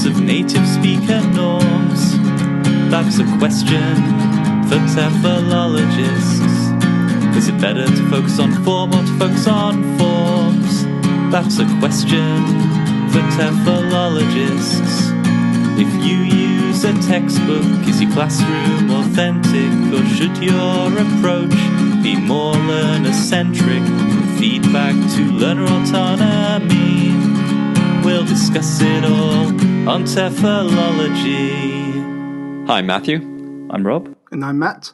sense of native speaker norms? That's a question for TEFLologists. Is it better to focus on form or to focus on forms? That's a question for TEFLologists. If you use a textbook, is your classroom authentic, or should your approach be more learner-centric, with feedback to learner autonomy? We'll discuss it all on TEFLology. Hi, I'm Matthew. I'm Rob. And I'm Matt.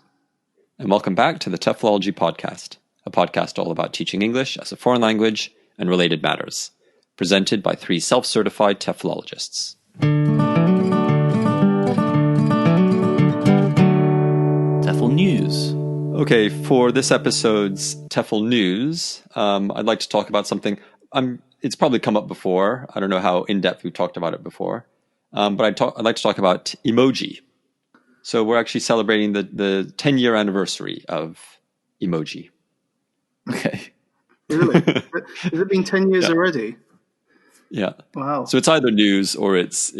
And welcome back to the TEFLology Podcast, a podcast all about teaching English as a foreign language and related matters, presented by three self-certified TEFLologists. TEFL News. Okay, for this episode's TEFL News, I'd like to talk about something. It's probably come up before. I don't know how in-depth we've talked about it before. But I'd like to talk about Emoji. So we're actually celebrating the 10-year anniversary of Emoji. Okay. Really? Has it been 10 years already? Yeah. Wow. So it's either news or it's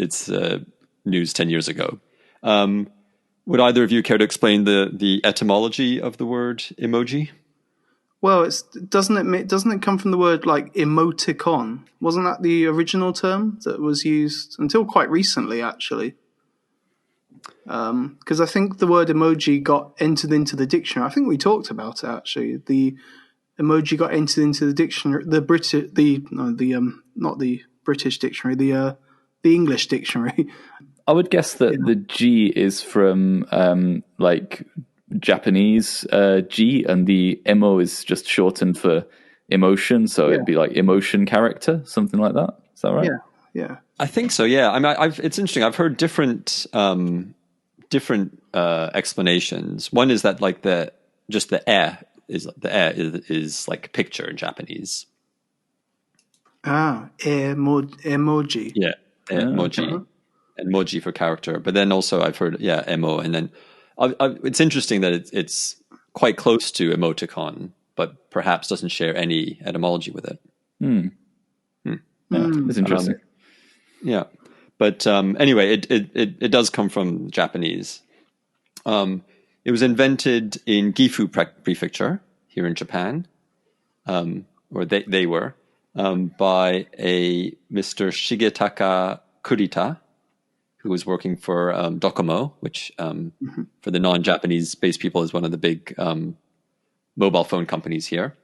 news 10 years ago. Would either of you care to explain the etymology of the word emoji? Well, doesn't it come from the word like emoticon? Wasn't that the original term that was used until quite recently, actually? Because I think the word emoji got entered into the dictionary. I think we talked about it actually. The emoji got entered into the dictionary, not the British dictionary, the English dictionary. I would guess that the G is from like Japanese G, and the emo is just shortened for emotion, so it'd be like emotion character, something like that. Is that right? Yeah. I think so. Yeah. I mean, it's interesting. I've heard different explanations. One is that like the is like picture in Japanese. Emoji. Yeah, emoji. Uh-huh. And moji for character. But then also I've heard, emo. And then it's interesting that it's quite close to emoticon, but perhaps doesn't share any etymology with it. Yeah, it's interesting. Yeah. But anyway, it does come from Japanese. It was invented in Gifu Prefecture here in Japan, or they were, by a Mr. Shigetaka Kurita, who was working for Docomo, which for the non-Japanese-based people is one of the big mobile phone companies here.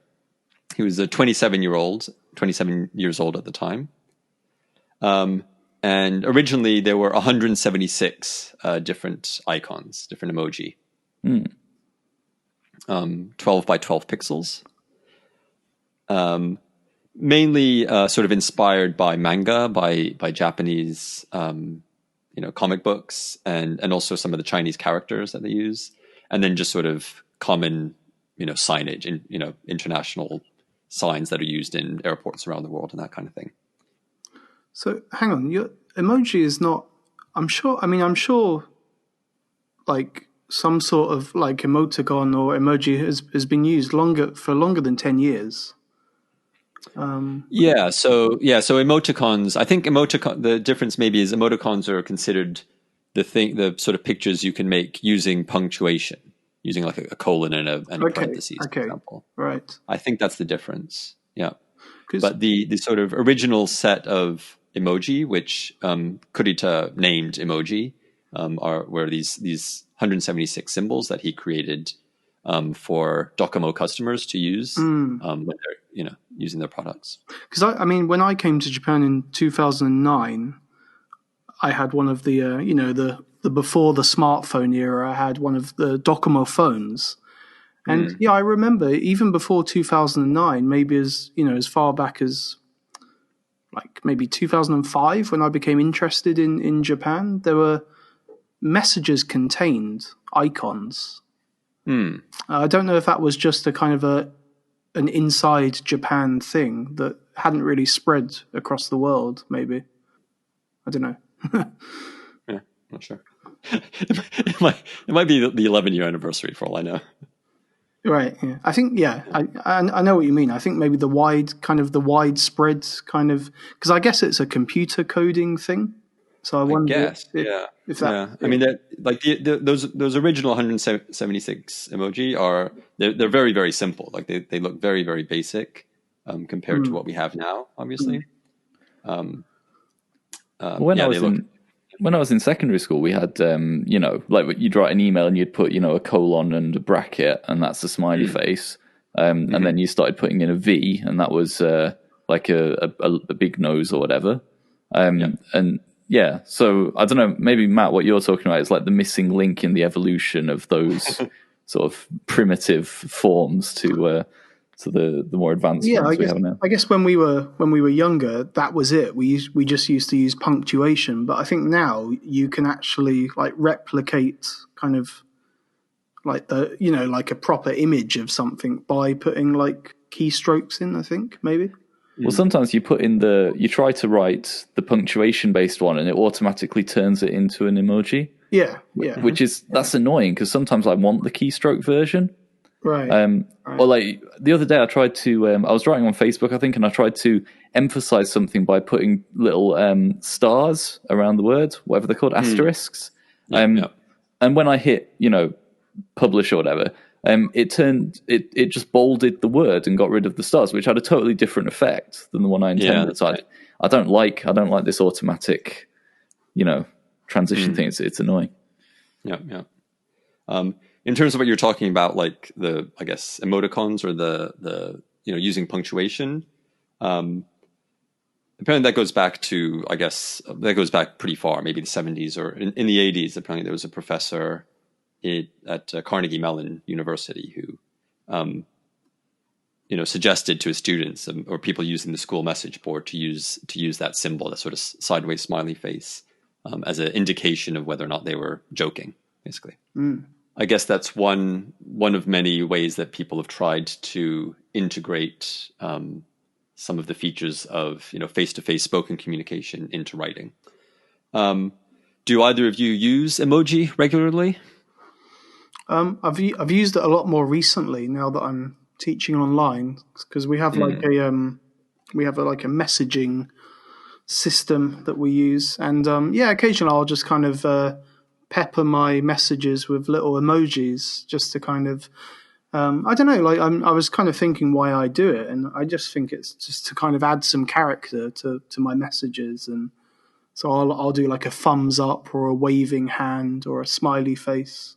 He was 27 years old at the time. And originally there were 176 different icons, different emoji. 12 by 12 pixels. Mainly sort of inspired by manga, by Japanese comic books, and also some of the Chinese characters that they use, and then just sort of common signage and international signs that are used in airports around the world and that kind of thing. So hang on, your emoji is not. I'm sure, like some sort of like emoticon or emoji has been used for longer than 10 years. So emoticons, I think the difference maybe is emoticons are considered the sort of pictures you can make using punctuation, using like a colon and a parentheses, for example. Right. I think that's the difference. Yeah. But the sort of original set of emoji, which Kurita named Emoji, were these 176 symbols that he created for Docomo customers to use when they're using their products. Because I mean, when I came to Japan in 2009, I had one of the the before the smartphone era. I had one of the Docomo phones, and I remember even before 2009, maybe as far back as like maybe 2005, when I became interested in Japan, there were messages contained icons. I don't know if that was just a kind of an inside Japan thing that hadn't really spread across the world, maybe. I don't know. Yeah, not sure. It might be the 11-year anniversary for all I know. Right. Yeah. I think. Yeah. I know what you mean. I think maybe the widespread kind of, because I guess it's a computer coding thing. So I wonder if that. I mean, those original 176 emoji they're very, very simple. Like they look very, very basic compared to what we have now, obviously. When I was in secondary school, we had, like you'd write an email and you'd put, a colon and a bracket, and that's a smiley face. And then you started putting in a V, and that was like a big nose or whatever. So I don't know, maybe Matt, what you're talking about is like the missing link in the evolution of those sort of primitive forms to the more advanced ones we have now. I guess when we were younger, that was it. We just used to use punctuation, but I think now you can actually like replicate kind of like like a proper image of something by putting like keystrokes in, I think, maybe. Well, sometimes you try to write the punctuation based one and it automatically turns it into an emoji. Yeah. That's annoying because sometimes I want the keystroke version. Right. Or like the other day I tried to, I was writing on Facebook, I think, and I tried to emphasize something by putting little stars around the word, whatever they're called, asterisks. And when I hit, publish or whatever, it just bolded the word and got rid of the stars, which had a totally different effect than the one I intended. So right. I don't like this automatic, transition thing. It's annoying. Yeah. In terms of what you're talking about, like the, I guess, emoticons or the using punctuation, apparently that goes back to, pretty far, maybe the 70s or in the 80s. Apparently there was a professor at Carnegie Mellon University who, suggested to his students or people using the school message board to use that symbol, that sort of sideways smiley face, as an indication of whether or not they were joking, basically. I guess that's one of many ways that people have tried to integrate some of the features of face-to-face spoken communication into writing. Do either of you use emoji regularly? I've used it a lot more recently now that I'm teaching online, because we have like a messaging system that we use, and occasionally I'll just kind of pepper my messages with little emojis just to kind of I don't know, like I was kind of thinking why I do it, and I just think it's just to kind of add some character to my messages, and so I'll do like a thumbs up or a waving hand or a smiley face.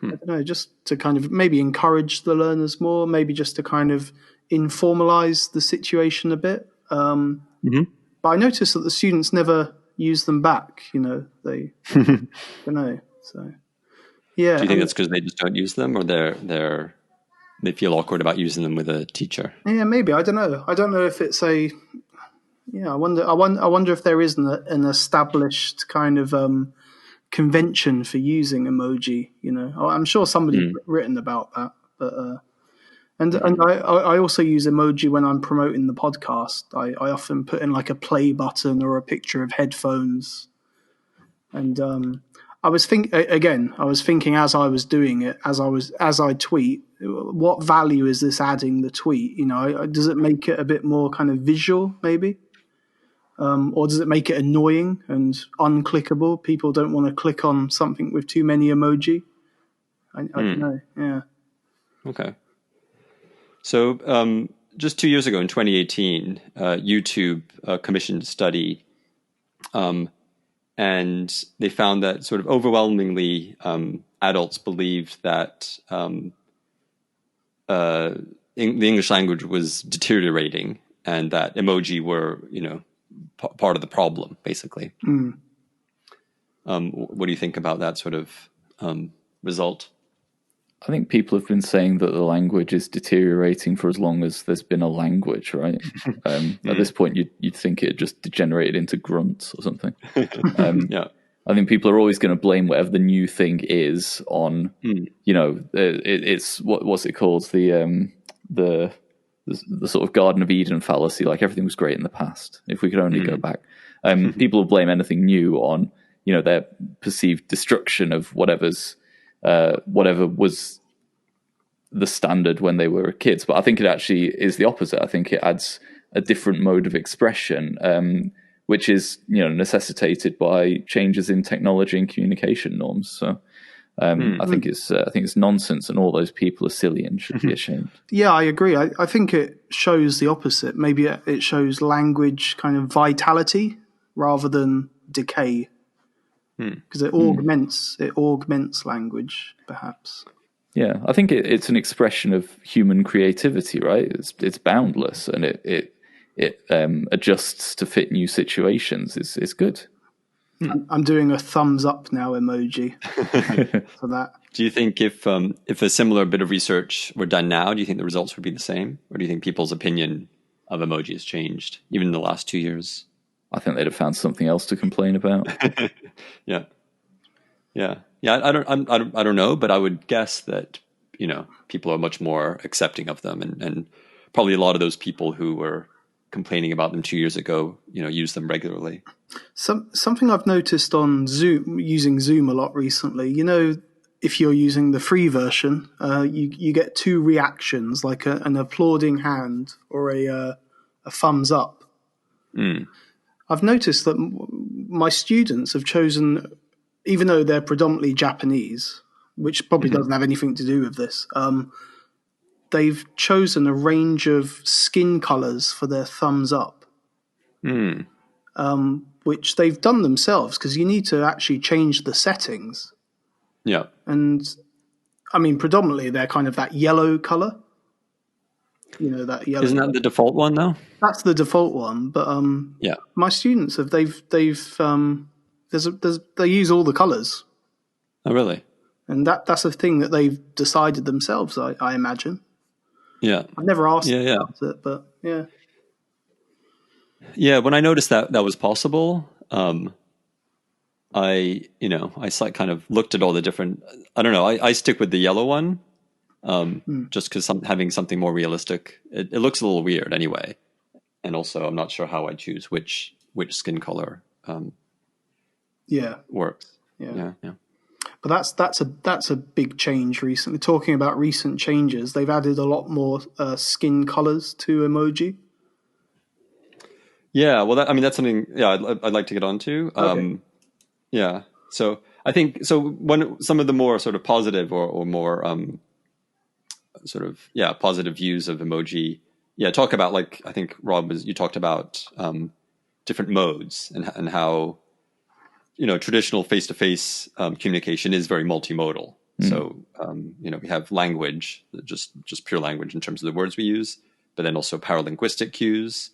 I don't know, just to kind of maybe encourage the learners more, maybe just to kind of informalize the situation a bit. But I noticed that the students never use them back, they don't know. So yeah. Do you think that's because they just don't use them, or they feel awkward about using them with a teacher? Yeah, maybe. I don't know. I don't know if it's I wonder if there is an established kind of convention for using emoji. I'm sure somebody's written about that, but and I also use emoji when I'm promoting the podcast. I often put in like a play button or a picture of headphones, and I was thinking as I was doing it, as I tweet, what value is this adding the tweet? Does it make it a bit more kind of visual, maybe? Or does it make it annoying and unclickable? People don't want to click on something with too many emoji. I don't know. Yeah. Okay. So just 2 years ago in 2018, YouTube commissioned a study, and they found that sort of overwhelmingly adults believed that the English language was deteriorating, and that emoji were, part of the problem, basically. What do you think about that sort of result? I think people have been saying that the language is deteriorating for as long as there's been a language, right? At this point, you'd think it just degenerated into grunts or something. I think people are always going to blame whatever the new thing is on, it's what's it called? The sort of Garden of Eden fallacy, like everything was great in the past. If we could only go back. People will blame anything new on, their perceived destruction of whatever was the standard when they were kids. But I think it actually is the opposite. I think it adds a different mode of expression, which is necessitated by changes in technology and communication norms. So I think it's nonsense, and all those people are silly and should be ashamed. Yeah, I agree. I think it shows the opposite. Maybe it shows language kind of vitality rather than decay, because it augments language, perhaps. Yeah, I think it's an expression of human creativity, right? It's boundless, and it adjusts to fit new situations. It's good. I'm doing a thumbs up now emoji for that. Do you think if a similar bit of research were done now, do you think the results would be the same? Or do you think people's opinion of emoji has changed, even in the last 2 years? I think they'd have found something else to complain about. Yeah. I don't know, but I would guess that, people are much more accepting of them, and probably a lot of those people who were complaining about them 2 years ago, use them regularly. Something I've noticed on Zoom, using Zoom a lot recently, if you're using the free version, you get two reactions, like an applauding hand or a thumbs up. I've noticed that my students have chosen, even though they're predominantly Japanese, which probably doesn't have anything to do with this, they've chosen a range of skin colors for their thumbs up. Which they've done themselves, because you need to actually change the settings. Yeah. And I mean, predominantly they're kind of that yellow color. That yellow. Isn't that the default one though? That's the default one, but my students they use all the colors. Oh, really? And that's a thing that they've decided themselves, I imagine. Yeah. I've never asked about it, but yeah. Yeah, when I noticed that was possible, I kind of looked at all the different. I don't know. I stick with the yellow one, just because having something more realistic. It looks a little weird anyway, and also I'm not sure how I choose which skin color. Works. Yeah. But that's a big change recently. Talking about recent changes, they've added a lot more skin colors to emoji. Yeah, well, that's something. Yeah, I'd like to get onto. Okay. Yeah, so I think some of the more sort of positive or more positive views of emoji. Yeah, talk about, like, I think Rob you talked about different modes and how traditional face-to-face communication is very multimodal. So we have language, just pure language in terms of the words we use, but then also paralinguistic cues.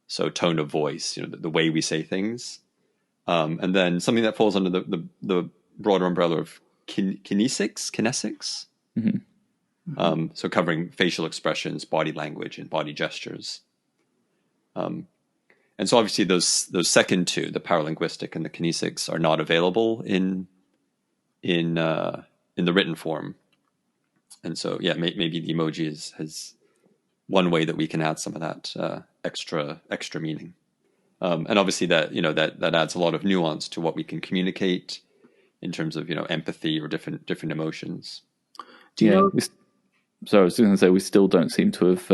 So tone of voice, the way we say things. And then something that falls under the broader umbrella of kinesics. So covering facial expressions, body language, and body gestures. And so obviously those second two, the paralinguistic and the kinesics, are not available in the written form. And so maybe the emoji has one way that we can add some of that extra meaning, and obviously that adds a lot of nuance to what we can communicate in terms of empathy or different emotions. Do you know? So I was going to say, we still don't seem to have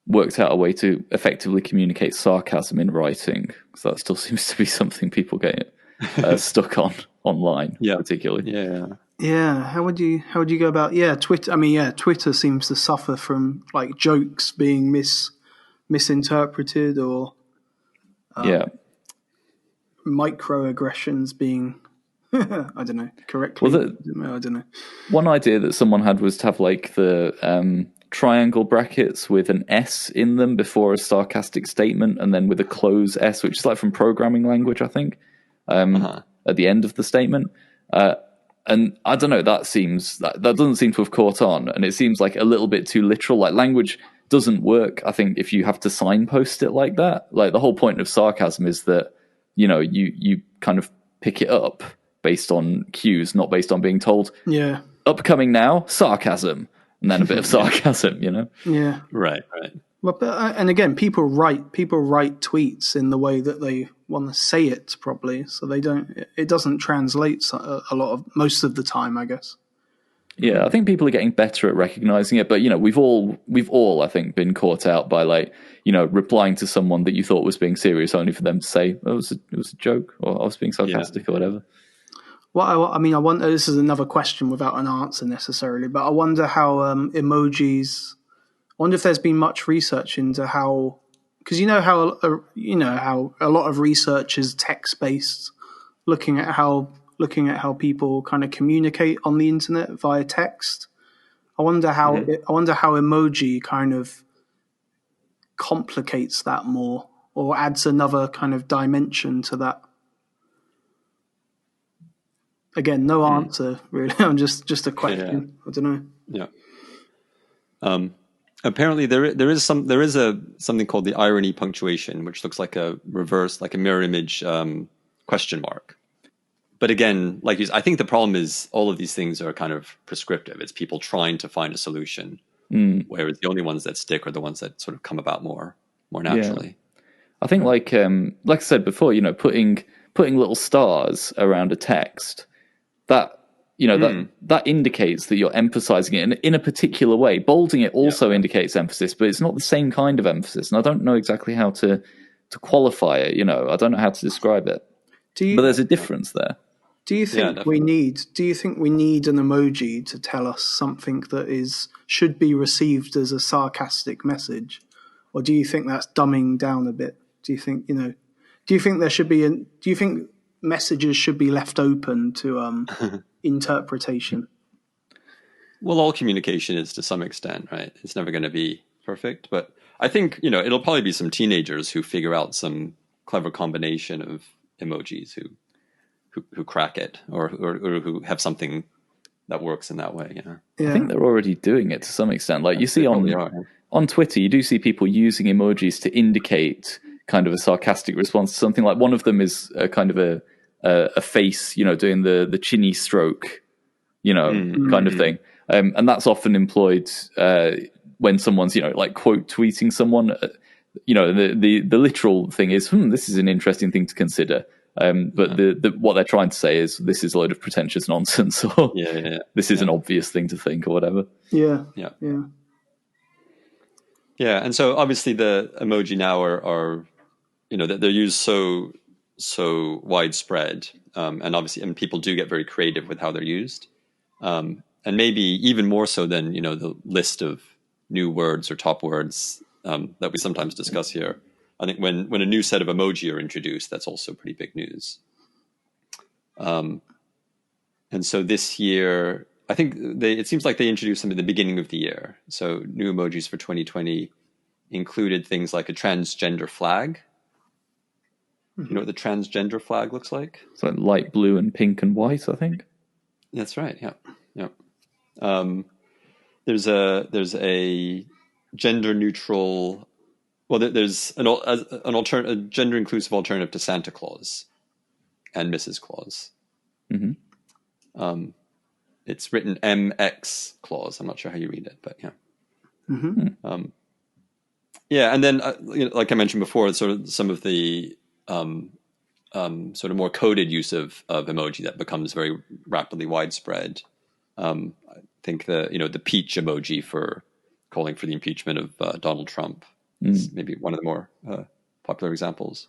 worked out a way to effectively communicate sarcasm in writing, because that still seems to be something people get stuck on online, particularly. Yeah, how would you go about Twitter? I mean, Twitter seems to suffer from, like, jokes being misinterpreted, or microaggressions being I don't know, correctly. I don't know. One idea that someone had was to have, like, the triangle brackets with an S in them before a sarcastic statement, and then with a close S, which is like from programming language, I think, at the end of the statement. And I don't know, that doesn't seem to have caught on, and it seems like a little bit too literal. Like, language doesn't work, I think, if you have to signpost it like that. Like, the whole point of sarcasm is that, you kind of pick it up based on cues, not based on being told, upcoming now, sarcasm, and then a bit of sarcasm, Yeah. Right. Well, but, and again, people write tweets in the way that they want to say it properly, so it doesn't translate most of the time, I guess. Yeah, I think people are getting better at recognizing it, but we've all I think been caught out by replying to someone that you thought was being serious only for them to say it was a joke or I was being sarcastic or whatever. Well, I wonder. This is another question without an answer necessarily, but I wonder how emojis. I wonder if there's been much research into how, because how a lot of research is text based, looking at how people kind of communicate on the internet via text. I wonder how emoji kind of complicates that more or adds another kind of dimension to that. Again, no answer really. I'm just a question. I don't know. Yeah. Apparently, there is something called the irony punctuation, which looks like a reverse, like a mirror image question mark. But again, I think the problem is all of these things are kind of prescriptive. It's people trying to find a solution, whereas the only ones that stick are the ones that sort of come about more naturally. Yeah. I think, like I said before, putting little stars around a text. That that indicates that you're emphasizing it in a particular way. Bolding it also indicates emphasis, but it's not the same kind of emphasis. And I don't know exactly how to qualify it. I don't know how to describe it. But there's a difference there. Do you think we need an emoji to tell us something that should be received as a sarcastic message, or do you think that's dumbing down a bit? Do you think Do you think there should be Do you think messages should be left open to interpretation? Well, all communication is to some extent, right? It's never going to be perfect, but I think it'll probably be some teenagers who figure out some clever combination of emojis who crack it or who have something that works in that way. I think they're already doing it to some extent. Like you see on Twitter, you do see people using emojis to indicate kind of a sarcastic response to something. Like one of them is a kind of a face, doing the chinny stroke, kind of thing. And that's often employed when someone's, quote tweeting someone. The literal thing is, this is an interesting thing to consider. But what they're trying to say is this is a load of pretentious nonsense, or this is an obvious thing to think, or whatever. Yeah. And so obviously the emoji now are they're used so widespread, and people do get very creative with how they're used, and maybe even more so than the list of new words or top words that we sometimes discuss here. I think when a new set of emoji are introduced, that's also pretty big news. And so this year, I think it seems like they introduced them at the beginning of the year. So new emojis for 2020 included things like a transgender flag. You know what the transgender flag looks like? It's like light blue and pink and white, I think. That's right. Yeah. There's a gender neutral. Well, there's a gender inclusive alternative to Santa Claus and Mrs. Claus. Mm-hmm. It's written MX Claus. I'm not sure how you read it, but yeah. Mm-hmm. And then like I mentioned before, sort of some of the sort of more coded use of emoji that becomes very rapidly widespread. I think the peach emoji for calling for the impeachment of Donald Trump is maybe one of the more popular examples.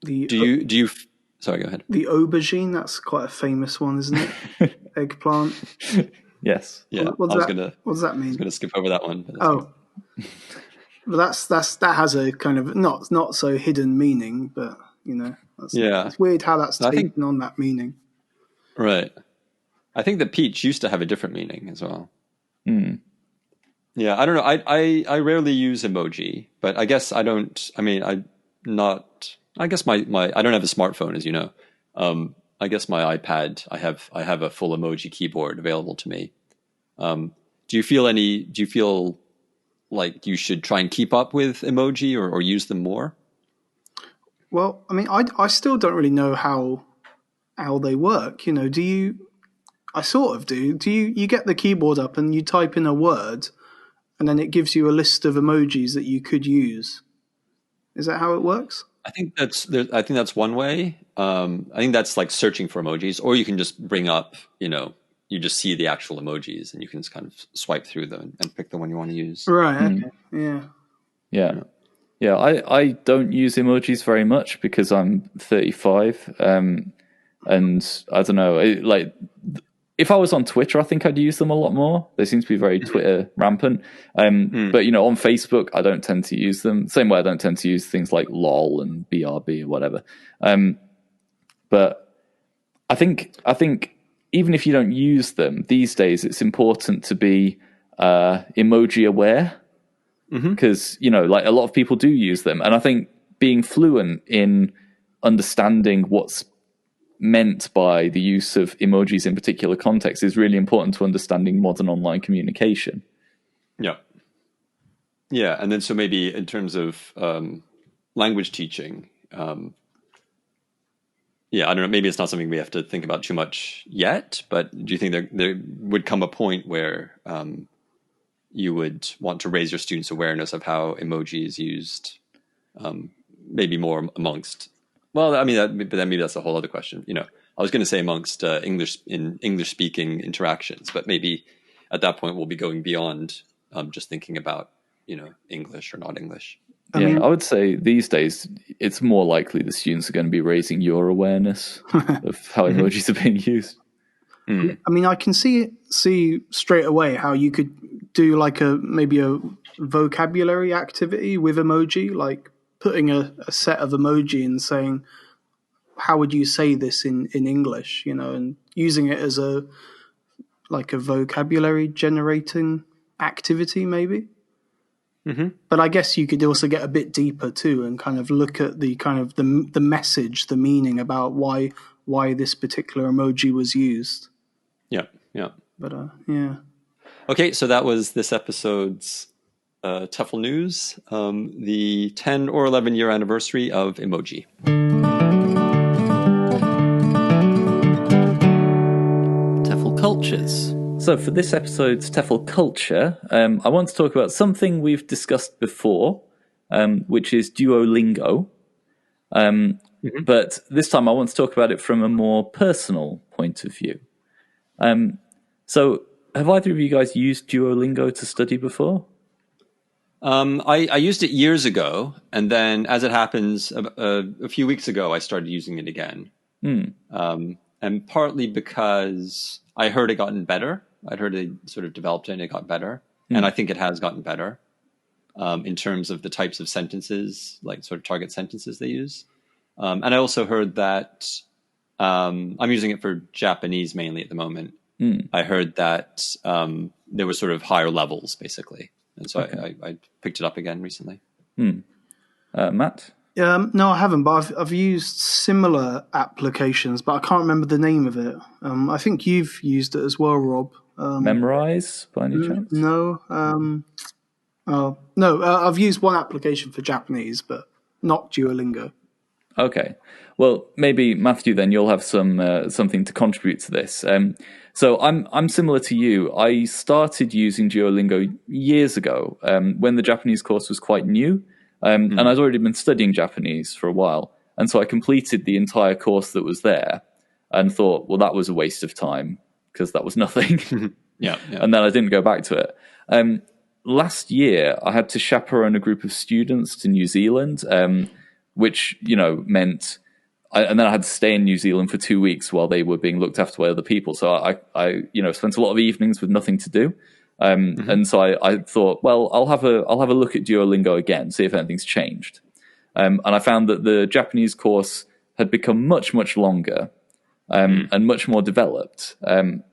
Do you? Sorry, go ahead. The aubergine, that's quite a famous one, isn't it? Eggplant. Yes. Yeah. What does that mean? I was going to skip over that one. But that has a kind of not so hidden meaning, but it's weird how that's taken on that meaning. Right. I think the peach used to have a different meaning as well. Yeah, I don't know. I rarely use emoji, but I guess I don't. I mean, I guess my I don't have a smartphone, as you know. I guess my iPad, I have a full emoji keyboard available to me. Do you feel like you should try and keep up with emoji or use them more? Well, I mean, I still don't really know how they work. Do you? I sort of do. Do you get the keyboard up and you type in a word, and then it gives you a list of emojis that you could use? Is that how it works? I think that's one way. I think that's like searching for emojis, or you can just bring up, you just see the actual emojis and you can just kind of swipe through them and pick the one you want to use. Right. Okay. Yeah. Yeah, I don't use emojis very much because I'm 35, and I don't know, if I was on Twitter, I think I'd use them a lot more. They seem to be very Twitter rampant. But, on Facebook, I don't tend to use them. Same way I don't tend to use things like LOL and BRB or whatever. But I think even if you don't use them, these days it's important to be emoji aware. Because, a lot of people do use them. And I think being fluent in understanding what's meant by the use of emojis in particular contexts is really important to understanding modern online communication. Yeah. Yeah. And then so maybe in terms of language teaching, I don't know, maybe it's not something we have to think about too much yet, but do you think there would come a point where you would want to raise your students' awareness of how emoji is used, maybe more amongst, but then maybe that's a whole other question. I was going to say amongst English-speaking interactions, but maybe at that point we'll be going beyond just thinking about, English or not English. I would say these days it's more likely the students are going to be raising your awareness of how emojis are being used. I can see straight away how you could do maybe a vocabulary activity with emoji, like putting a set of emoji and saying, how would you say this in English, and using it as a vocabulary generating activity maybe. But I guess you could also get a bit deeper too and kind of look at the message, the meaning about why this particular emoji was used. Yeah. But yeah. Okay, so that was this episode's TEFL news, the 10 or 11 year anniversary of Emoji. TEFL cultures. So for this episode's TEFL culture, I want to talk about something we've discussed before, which is Duolingo. But this time I want to talk about it from a more personal point of view. So have either of you guys used Duolingo to study before? I used it years ago, and then as it happens, a few weeks ago, I started using it again. And partly because I heard it gotten better. I'd heard it sort of developed and it got better. And I think it has gotten better in terms of the types of sentences, like sort of target sentences they use. And I also heard that I'm using it for Japanese mainly at the moment. I heard that there were sort of higher levels, basically. And so I picked it up again recently. Matt? No, I haven't, but I've used similar applications, but I can't remember the name of it. I think you've used it as well, Rob. Memrise, by any chance? No. I've used one application for Japanese, but not Duolingo. Okay. Well, maybe Matthew, then you'll have something to contribute to this. So I'm similar to you. I started using Duolingo years ago when the Japanese course was quite new, and I'd already been studying Japanese for a while. And so I completed the entire course that was there and thought, well, that was a waste of time because that was nothing. Yeah. And then I didn't go back to it. Last year, I had to chaperone a group of students to New Zealand, which, meant... and then I had to stay in New Zealand for 2 weeks while they were being looked after by other people. So I spent a lot of evenings with nothing to do. And so I thought, well, I'll have a look at Duolingo again, see if anything's changed. And I found that the Japanese course had become much, much longer and much more developed. And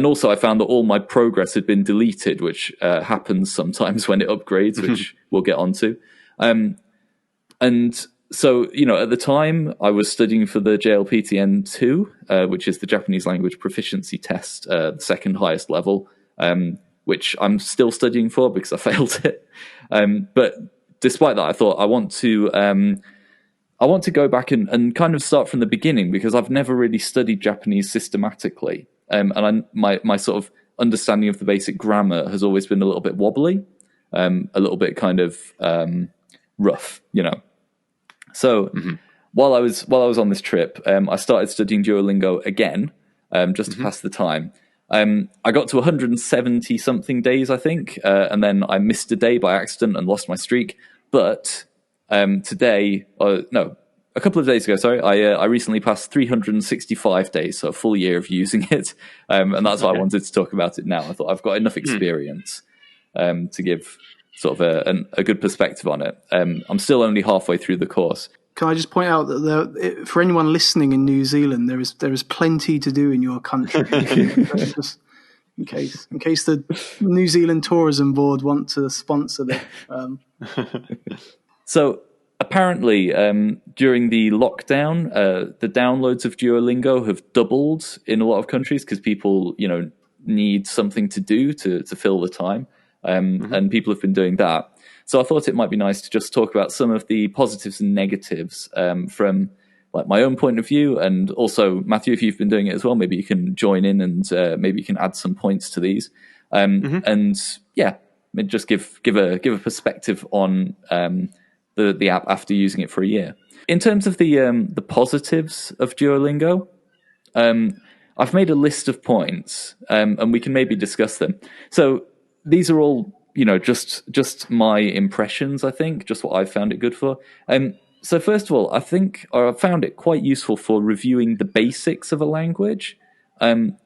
also I found that all my progress had been deleted, which happens sometimes when it upgrades, which we'll get onto. And so, at the time, I was studying for the JLPTN2, which is the Japanese language proficiency test, the second highest level, which I'm still studying for because I failed it. But despite that, I thought I want to go back and kind of start from the beginning because I've never really studied Japanese systematically. And my sort of understanding of the basic grammar has always been a little bit wobbly, a little bit kind of rough, So while I was on this trip, I started studying Duolingo again, just to pass the time. I got to 170 something days, I think, and then I missed a day by accident and lost my streak. But today, a couple of days ago, sorry, I recently passed 365 days, so a full year of using it, and that's why I wanted to talk about it now. I thought I've got enough experience to give sort of a good perspective on it. I'm still only halfway through the course. Can I just point out that for anyone listening in New Zealand, there is plenty to do in your country. Just in case the New Zealand Tourism Board want to sponsor them. So apparently, during the lockdown, the downloads of Duolingo have doubled in a lot of countries because people, need something to do to fill the time, and people have been doing that. So I thought it might be nice to just talk about some of the positives and negatives from like my own point of view, and also Matthew, if you've been doing it as well, maybe you can join in and maybe you can add some points to these, and just give a perspective on the app after using it for a year. In terms of the positives of Duolingo, I've made a list of points, and we can maybe discuss them. So these are all, just my impressions, I think, just what I've found it good for. So first of all, I found it quite useful for reviewing the basics of a language. And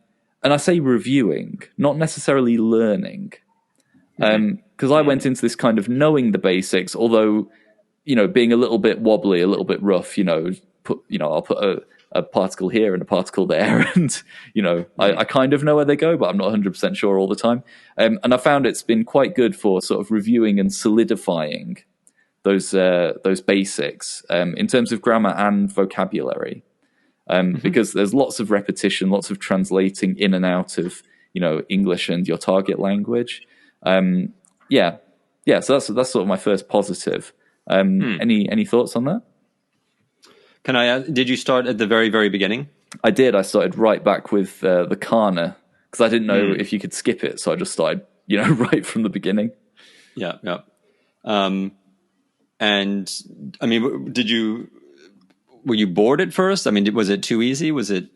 I say reviewing, not necessarily learning. Because I went into this kind of knowing the basics, although, being a little bit wobbly, a little bit rough, I'll put a particle here and a particle there, and I kind of know where they go, but I'm not 100% sure all the time. And I found it's been quite good for sort of reviewing and solidifying those basics in terms of grammar and vocabulary, because there's lots of repetition, lots of translating in and out of English and your target language. So that's sort of my first positive. Any thoughts on that? Can I ask, did you start at the very, very beginning? I did. I started right back with the kana, because I didn't know if you could skip it. So I just started, right from the beginning. Yeah. And I mean, were you bored at first? I mean, was it too easy? Was it?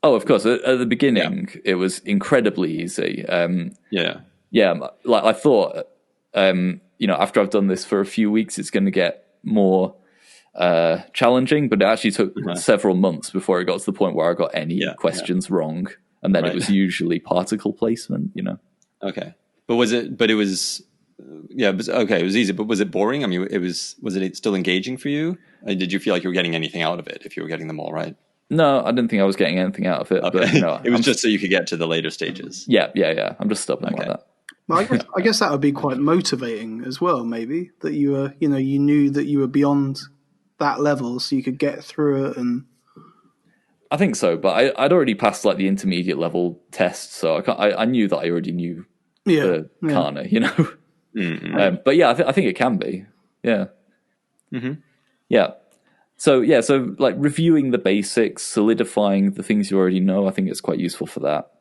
Oh, of course. At the beginning, it was incredibly easy. Like I thought, after I've done this for a few weeks, it's going to get more challenging, but it actually took several months before it got to the point where I got any questions wrong, and then it was usually particle placement. Okay, it was easy, but was it boring? I mean, was it still engaging for you? Did you feel like you were getting anything out of it if you were getting them all right? No, I didn't think I was getting anything out of it. Okay. But, it was just so you could get to the later stages. Yeah. I'm just stubborn like that. Well, I guess that would be quite motivating as well. Maybe that you were, you knew that you were beyond that level, so you could get through it. And I think so, but I'd already passed like the intermediate level test, so I knew that I already knew the kana, Mm-hmm. But I think it can be, So like reviewing the basics, solidifying the things you already know, I think it's quite useful for that.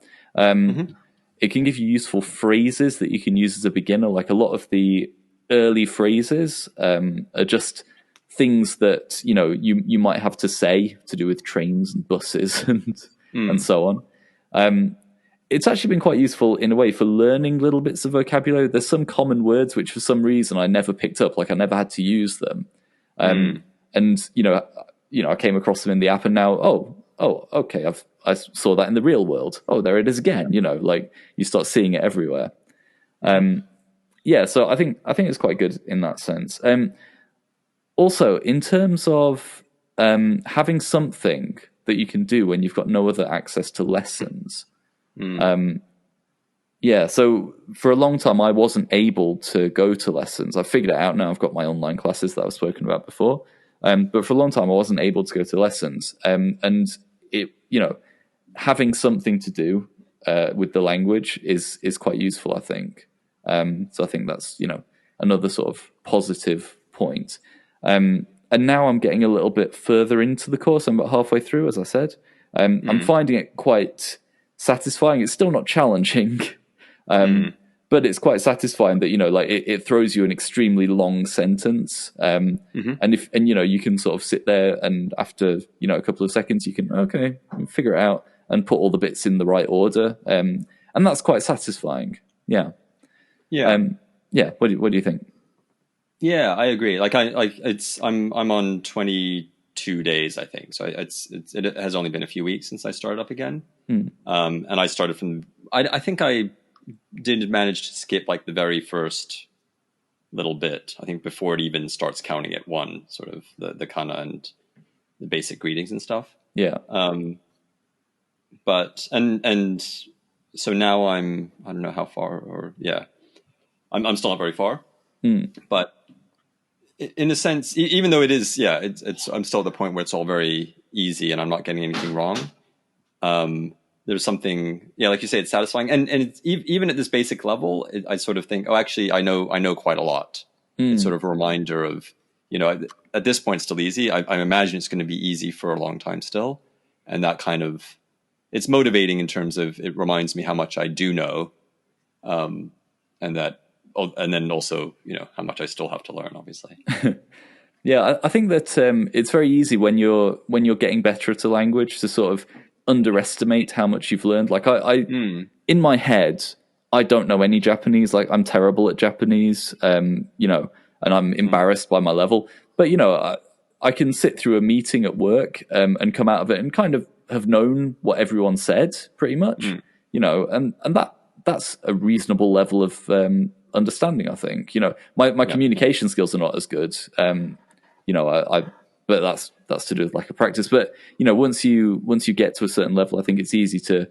It can give you useful phrases that you can use as a beginner. Like a lot of the early phrases are just things that you might have to say to do with trains and buses and so on. It's actually been quite useful in a way for learning little bits of vocabulary. There's some common words which for some reason I never picked up, like I never had to use them. And I came across them in the app, and now okay, I saw that in the real world. Oh, there it is again. Like you start seeing it everywhere. So I think it's quite good in that sense. Also, in terms of having something that you can do when you've got no other access to lessons. So for a long time, I wasn't able to go to lessons. I've figured it out now. I've got my online classes that I've spoken about before. But for a long time, I wasn't able to go to lessons. And it, having something to do with the language is quite useful, I think. So I think that's, another sort of positive point. And now I'm getting a little bit further into the course. I'm about halfway through, as I said. I'm finding it quite satisfying. It's still not challenging, but it's quite satisfying that, it throws you an extremely long sentence. And you can sort of sit there and after, a couple of seconds, you can, figure it out. and put all the bits in the right order. And that's quite satisfying. Yeah. Yeah. Yeah. What do you think? Yeah, I agree. I'm on 22 days, I think. So it has only been a few weeks since I started up again. And I started from, I think I did manage to skip like the very first little bit. I think before it even starts counting at one, sort of the kana and the basic greetings and stuff. Yeah. But so now I don't know how far, or I'm still not very far. But in a sense, even though it is, I'm still at the point where it's all very easy and I'm not getting anything wrong. There's something, like you say, it's satisfying. And it's, even at this basic level, I sort of think, oh, actually, I know quite a lot. It's sort of a reminder of, at this point, it's still easy. I imagine it's going to be easy for a long time still. And that kind of, it's motivating in terms of, it reminds me how much I do know. And then also, how much I still have to learn, obviously. Yeah, I think that it's very easy when you're getting better at a language to sort of underestimate how much you've learned. Like I in my head, I don't know any Japanese. Like I'm terrible at Japanese, and I'm embarrassed by my level. But I can sit through a meeting at work and come out of it and kind of have known what everyone said pretty much. And that's a reasonable level of understanding. I think my communication skills are not as good. But that's to do with lack of practice. But once you get to a certain level, I think it's easy to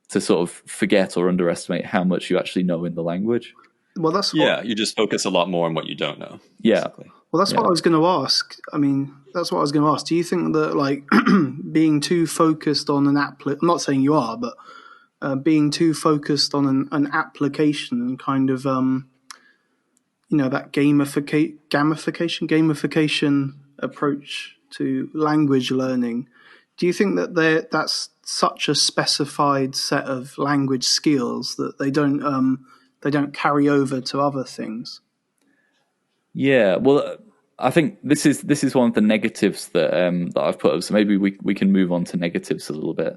sort of forget or underestimate how much you actually know in the language. Well, that's you just focus a lot more on what you don't know. Yeah. Basically. Well, that's what I was going to ask. I mean, that's what I was going to ask. Do you think that like being too focused on an I'm not saying you are, but being too focused on an application and kind of that gamification approach to language learning, do you think that that's such a specified set of language skills that they don't carry over to other things? Yeah, well, I think this is one of the negatives that I've put up. So maybe we can move on to negatives a little bit.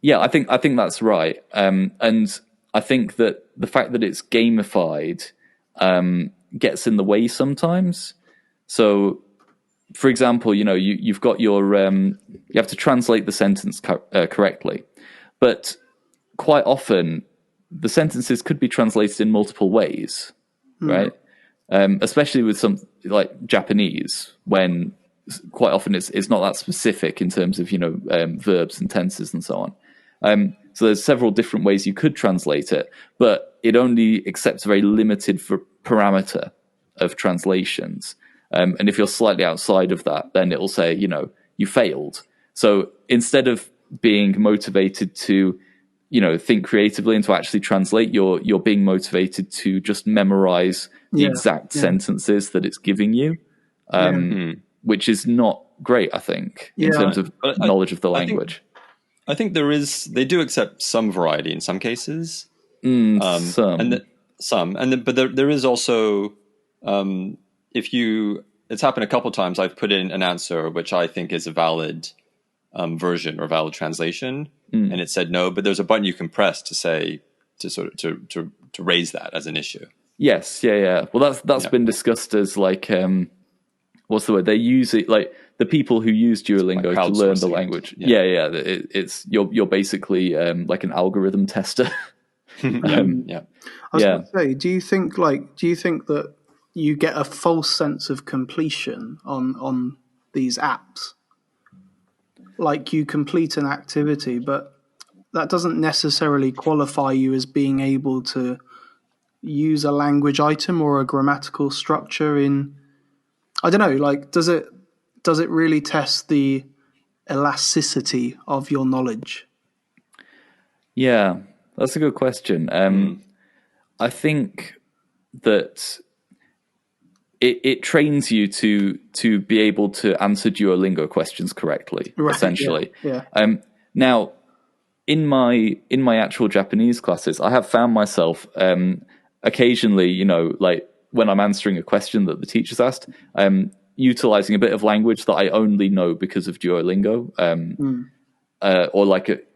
Yeah, I think that's right. And I think that the fact that it's gamified gets in the way sometimes. So, for example, you've got your you have to translate the sentence correctly, but quite often the sentences could be translated in multiple ways, right? Especially with some like Japanese, when quite often it's not that specific in terms of verbs and tenses and so on. So there's several different ways you could translate it, but it only accepts a very limited parameter of translations. And if you're slightly outside of that, then it'll say, you failed. So instead of being motivated to, think creatively and to actually translate, you're being motivated to just memorize the exact sentences that it's giving you, which is not great, I think, in terms of knowledge of the language. I think they do accept some variety in some cases. Some. But there is also, it's happened a couple of times, I've put in an answer which I think is a valid version or valid translation, and it said no, but there's a button you can press to say, to raise that as an issue. Yes, yeah. Well, that's been discussed as like, what's the word? They use it like the people who use Duolingo to learn the language. Yeah. It's you're basically like an algorithm tester. I was going to say, do you think that you get a false sense of completion on these apps? Like you complete an activity, but that doesn't necessarily qualify you as being able to use a language item or a grammatical structure in, I don't know, like does it really test the elasticity of your knowledge? Yeah, that's a good question. I think that it trains you to be able to answer Duolingo questions correctly, essentially. Yeah. Now, in my actual Japanese classes, I have found myself occasionally, like when I'm answering a question that the teacher's asked, utilizing a bit of language that I only know because of Duolingo, or like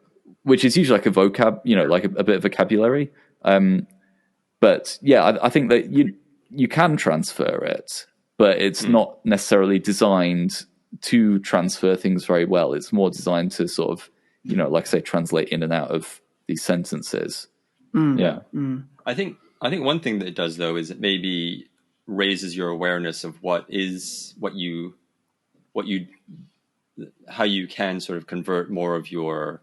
which is usually like a vocab, like a bit of vocabulary. But yeah, I think that you can transfer it, but it's not necessarily designed to transfer things very well. It's more designed to sort of, like I say, translate in and out of these sentences. Yeah. I think one thing that it does though is it maybe raises your awareness of how you can sort of convert more of your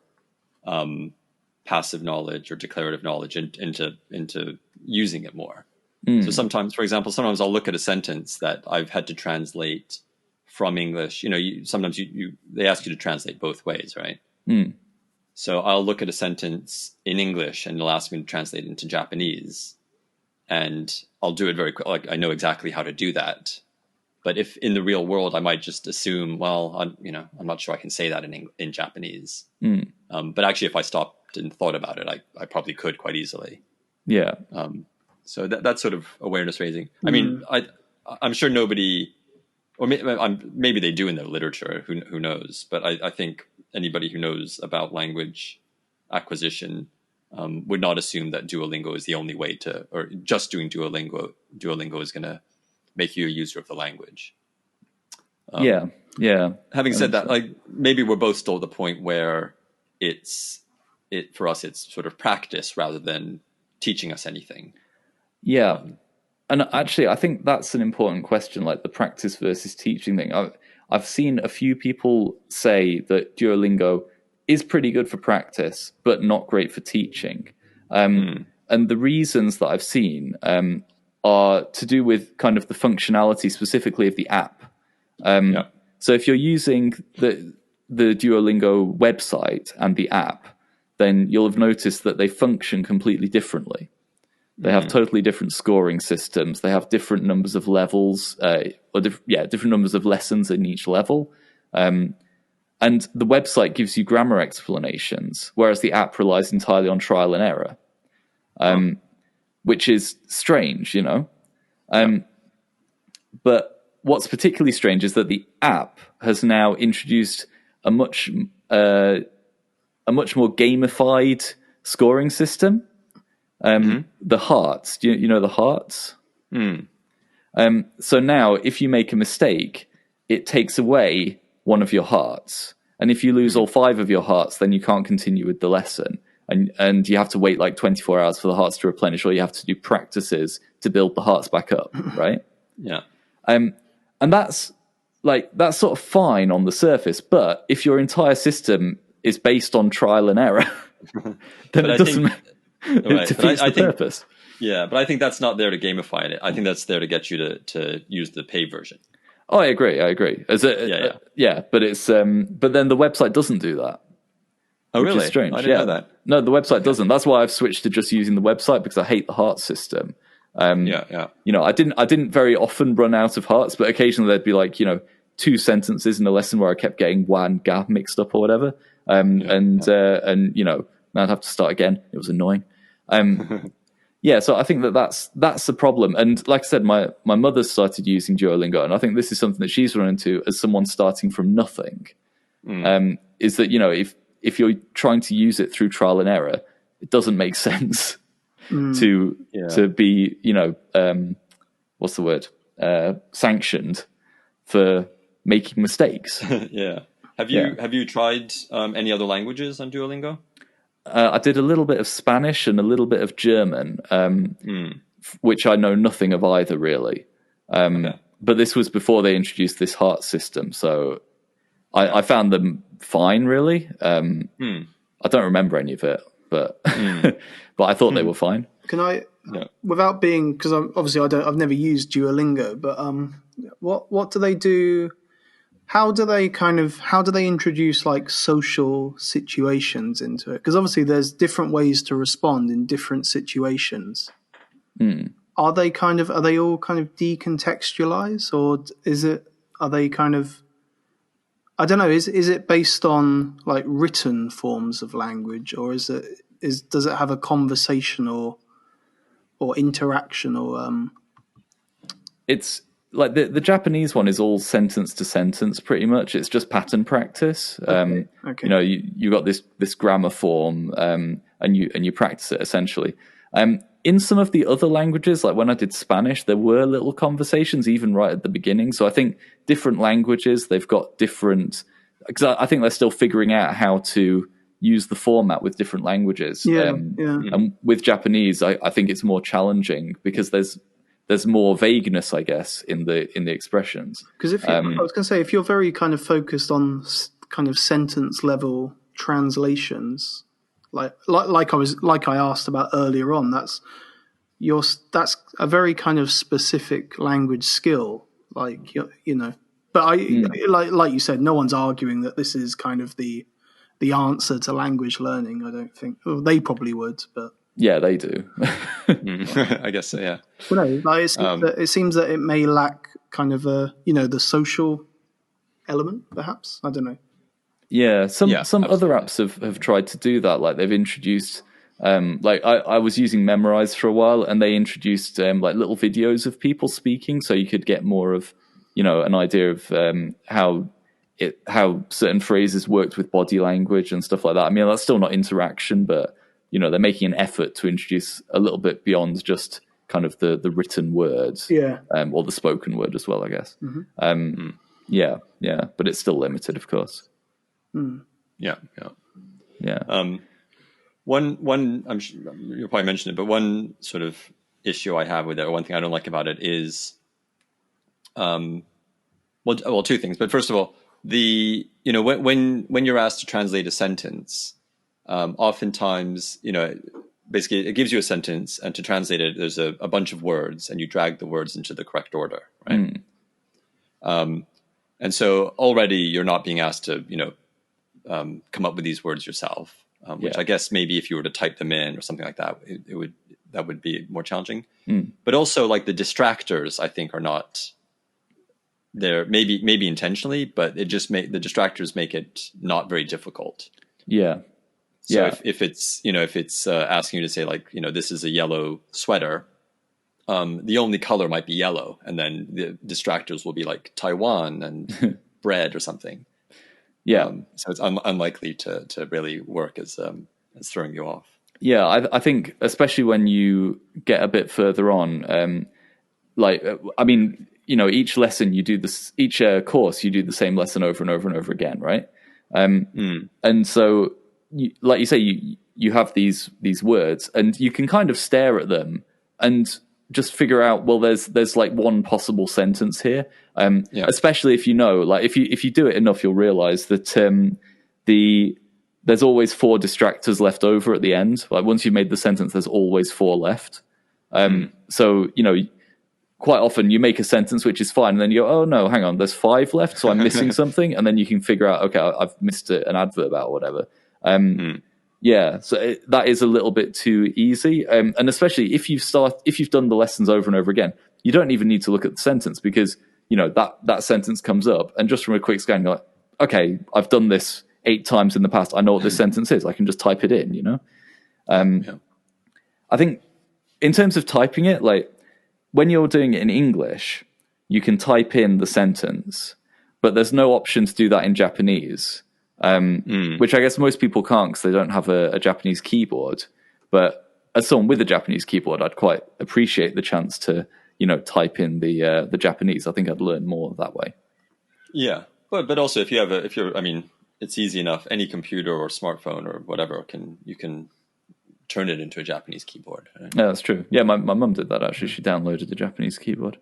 passive knowledge or declarative knowledge into using it more. So sometimes, for example, I'll look at a sentence that I've had to translate from English. Sometimes they ask you to translate both ways, right? So I'll look at a sentence in English and it'll ask me to translate it into Japanese, and I'll do it very quick. Like I know exactly how to do that. But if in the real world, I might just assume, well, I'm not sure I can say that in Japanese. But actually, if I stopped and thought about it, I probably could quite easily. Yeah. So that's sort of awareness raising. I mean, I'm sure nobody, or maybe they do in their literature. Who knows? But I think anybody who knows about language acquisition would not assume that Duolingo is the only way to, or just doing Duolingo is going to make you a user of the language. Yeah. Having said that, like maybe we're both still at the point where for us it's sort of practice rather than teaching us anything. Yeah. And actually, I think that's an important question, like the practice versus teaching thing. I've seen a few people say that Duolingo is pretty good for practice, but not great for teaching. And the reasons that I've seen are to do with kind of the functionality specifically of the app. So if you're using the Duolingo website and the app, then you'll have noticed that they function completely differently. They have totally different scoring systems. They have different numbers of levels, different numbers of lessons in each level. And the website gives you grammar explanations, whereas the app relies entirely on trial and error, which is strange, But what's particularly strange is that the app has now introduced a much more gamified scoring system. The hearts, do you know the hearts? So now if you make a mistake, it takes away one of your hearts. And if you lose all 5 of your hearts, then you can't continue with the lesson. And you have to wait like 24 hours for the hearts to replenish, or you have to do practices to build the hearts back up, right? Yeah. And that's sort of fine on the surface, but if your entire system is based on trial and error, then it doesn't. It defeats the purpose. Yeah, but I think that's not there to gamify it. I think that's there to get you to use the paid version. Oh, I agree. Yeah, but it's but then the website doesn't do that. Oh, really? Which is strange. I didn't know that. No, the website doesn't. That's why I've switched to just using the website, because I hate the heart system. I didn't very often run out of hearts, but occasionally there'd be like 2 sentences in a lesson where I kept getting wa and ga mixed up or whatever, and I'd have to start again. It was annoying. So I think that's the problem. And like I said, my mother started using Duolingo, and I think this is something that she's run into as someone starting from nothing. Is that if you're trying to use it through trial and error, it doesn't make sense to be what's the word, sanctioned for making mistakes. Have you tried any other languages on Duolingo? I did a little bit of Spanish and a little bit of German, which I know nothing of either, really. But this was before they introduced this heart system, so I found them fine, really. I don't remember any of it, but but I thought they were fine. Can I, without being, because I've never used Duolingo, but what do they do? How do they introduce like social situations into it? Because obviously there's different ways to respond in different situations. Are they all kind of decontextualized, or are they kind of, I don't know, is it based on like written forms of language, or does it have a conversation or interaction or It's like the Japanese one is all sentence to sentence pretty much. It's just pattern practice. Okay. You know, you got this grammar form, and you practice it essentially. In some of the other languages, like when I did Spanish, there were little conversations even right at the beginning. So I think different languages, they've got different, because I think they're still figuring out how to use the format with different languages. And with Japanese, I think it's more challenging because there's more vagueness, I guess, in the expressions. Because I was going to say, if you're very kind of focused on kind of sentence level translations, like I asked about earlier on, that's a very kind of specific language skill, like you know. But like you said, no one's arguing that this is kind of the answer to language learning. I don't think. Well, they probably would, but yeah, they do. I guess so. Yeah. Well, no, like it seems that it may lack kind of the social element, perhaps. I don't know. Yeah, some absolutely. other apps have tried to do that. Like they've introduced, like I was using Memrise for a while, and they introduced like little videos of people speaking, so you could get more of, you know, an idea of how certain phrases worked with body language and stuff like that. I mean, that's still not interaction, but you know, they're making an effort to introduce a little bit beyond just kind of the written words, or the spoken word as well, I guess. Mm-hmm. Yeah, but it's still limited, of course. Yeah. One I'm sure you'll probably mention it, but one sort of issue I have with it, or one thing I don't like about it is, well, two things. But first of all, when you're asked to translate a sentence, oftentimes, you know, basically it gives you a sentence, and to translate it, there's a bunch of words, and you drag the words into the correct order, right? And so already you're not being asked to, you know, come up with these words yourself, which I guess maybe if you were to type them in or something like that, that would be more challenging. But also, like, the distractors, I think, are not there, maybe intentionally, but the distractors make it not very difficult. So if it's asking you to say, like, you know, this is a yellow sweater, the only color might be yellow, and then the distractors will be like Taiwan and bread or something. So it's unlikely to really work as throwing you off. Yeah, I think especially when you get a bit further on, like, I mean, you know, each lesson you do this, each course you do the same lesson over and over and over again, right? And so, like you say, you have these words, and you can kind of stare at them and just figure out, well, there's like one possible sentence here. Especially if you know, like, if you do it enough, you'll realize that there's always 4 distractors left over at the end. Like, once you've made the sentence, there's always 4 left. So, you know, quite often you make a sentence which is fine, and then you go, oh no, hang on, there's 5 left, so I'm missing something, and then you can figure out, okay, I've missed an adverb out or whatever. So that is a little bit too easy, and especially if you've done the lessons over and over again, you don't even need to look at the sentence, because you know that sentence comes up, and just from a quick scan, you're like, okay, I've done this 8 times in the past. I know what this sentence is. I can just type it in. You know, I think in terms of typing it, like when you're doing it in English, you can type in the sentence, but there's no option to do that in Japanese. Which I guess most people can't because they don't have a Japanese keyboard. But as someone with a Japanese keyboard, I'd quite appreciate the chance to, you know, type in the Japanese. I think I'd learn more that way. Yeah, but also if you're, I mean, it's easy enough. Any computer or smartphone or whatever you can turn it into a Japanese keyboard. Right? Yeah, that's true. Yeah, my mum did that actually. She downloaded the Japanese keyboard.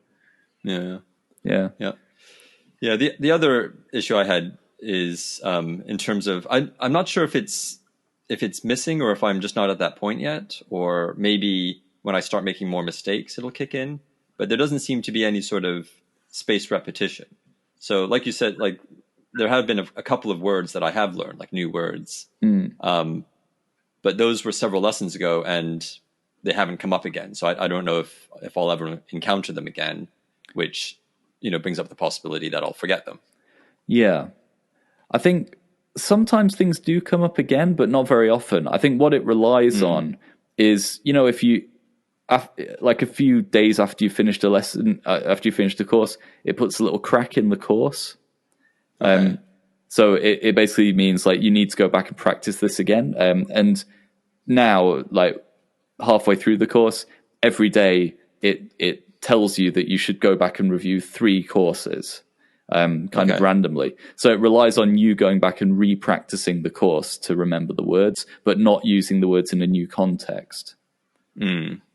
Yeah. The other issue I had is in terms of I'm not sure if it's missing or if I'm just not at that point yet, or maybe when I start making more mistakes it'll kick in, but there doesn't seem to be any sort of spaced repetition. So like you said, like there have been a couple of words that I have learned, like new words, but those were several lessons ago and they haven't come up again, so I don't know if I'll ever encounter them again, which, you know, brings up the possibility that I'll forget them. I think sometimes things do come up again, but not very often. I think what it relies on is, you know, like a few days after you finished a lesson, after you finished the course, it puts a little crack in the course. Okay. So it basically means like you need to go back and practice this again. And now, like halfway through the course, every day it tells you that you should go back and review 3 courses, kind of randomly. So it relies on you going back and re-practicing the course to remember the words, but not using the words in a new context.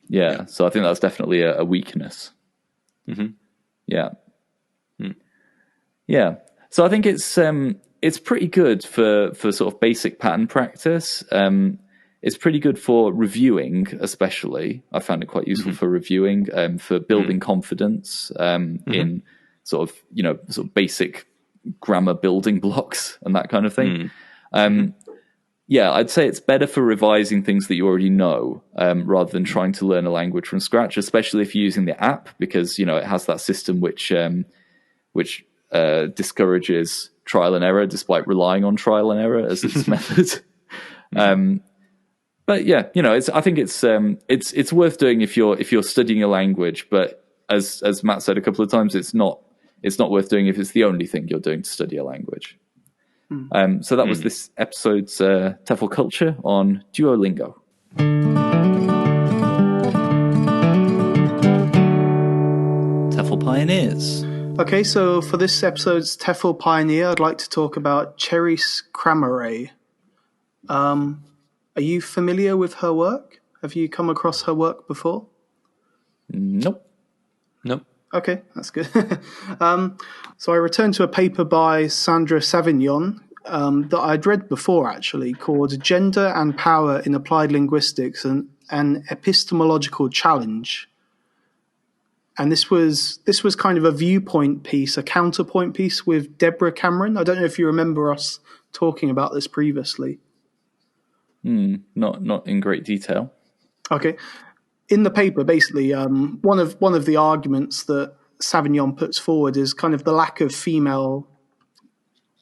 Yeah. So I think that's definitely a weakness. Yeah. Yeah. So I think it's pretty good for sort of basic pattern practice. It's pretty good for reviewing, especially. I found it quite useful for reviewing, for building confidence in sort of basic grammar building blocks and that kind of thing. Yeah, I'd say it's better for revising things that you already know, rather than trying to learn a language from scratch, especially if you're using the app, because it has that system which discourages trial and error, despite relying on trial and error as its method. But yeah, I think it's worth doing if you're studying a language. But as Matt said a couple of times, it's not worth doing if it's the only thing you're doing to study a language. So that was this episode's TEFL Culture on Duolingo. TEFL Pioneers. Okay, so for this episode's TEFL Pioneer, I'd like to talk about Cheris Kramarae. Are you familiar with her work? Have you come across her work before? Nope. Okay, that's good. So I returned to a paper by Sandra Savignon that I'd read before, actually, called Gender and Power in Applied Linguistics, an Epistemological Challenge. And this was kind of a viewpoint piece, a counterpoint piece with Deborah Cameron. I don't know if you remember us talking about this previously. Not in great detail. Okay. In the paper, basically, one of the arguments that Savignon puts forward is kind of the lack of female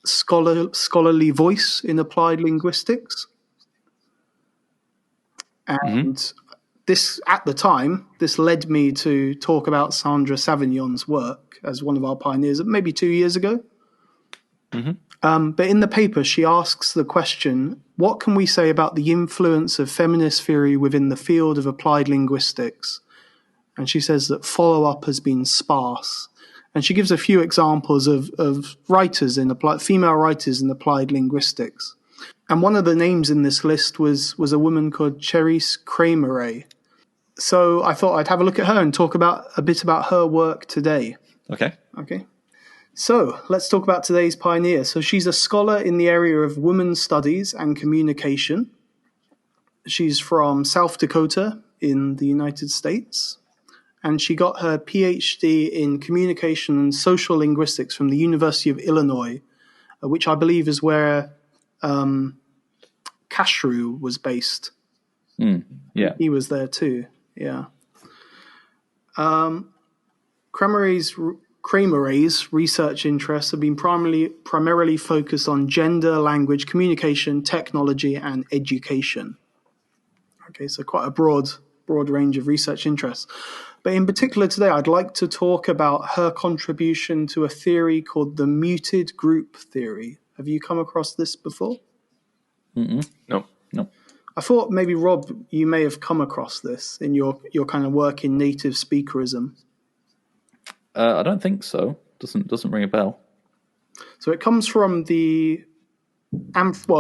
scholarly voice in applied linguistics. And this, at the time, this led me to talk about Sandra Savignon's work as one of our pioneers, maybe 2 years ago. But in the paper, she asks the question, what can we say about the influence of feminist theory within the field of applied linguistics? And she says that follow-up has been sparse. And she gives a few examples of writers female writers in applied linguistics. And one of the names in this list was a woman called Cheris Kramarae. So I thought I'd have a look at her and talk a bit about her work today. Okay. So let's talk about today's pioneer. So she's a scholar in the area of women's studies and communication. She's from South Dakota in the United States. And she got her PhD in communication and social linguistics from the University of Illinois, which I believe is where Castro was based. Yeah. He was there too. Yeah. Kramarae's research interests have been primarily focused on gender, language, communication, technology, and education. Okay, so quite a broad range of research interests. But in particular today, I'd like to talk about her contribution to a theory called the muted group theory. Have you come across this before? No. I thought maybe, Rob, you may have come across this in your kind of work in native speakerism. I don't think so. Doesn't ring a bell. So it comes from a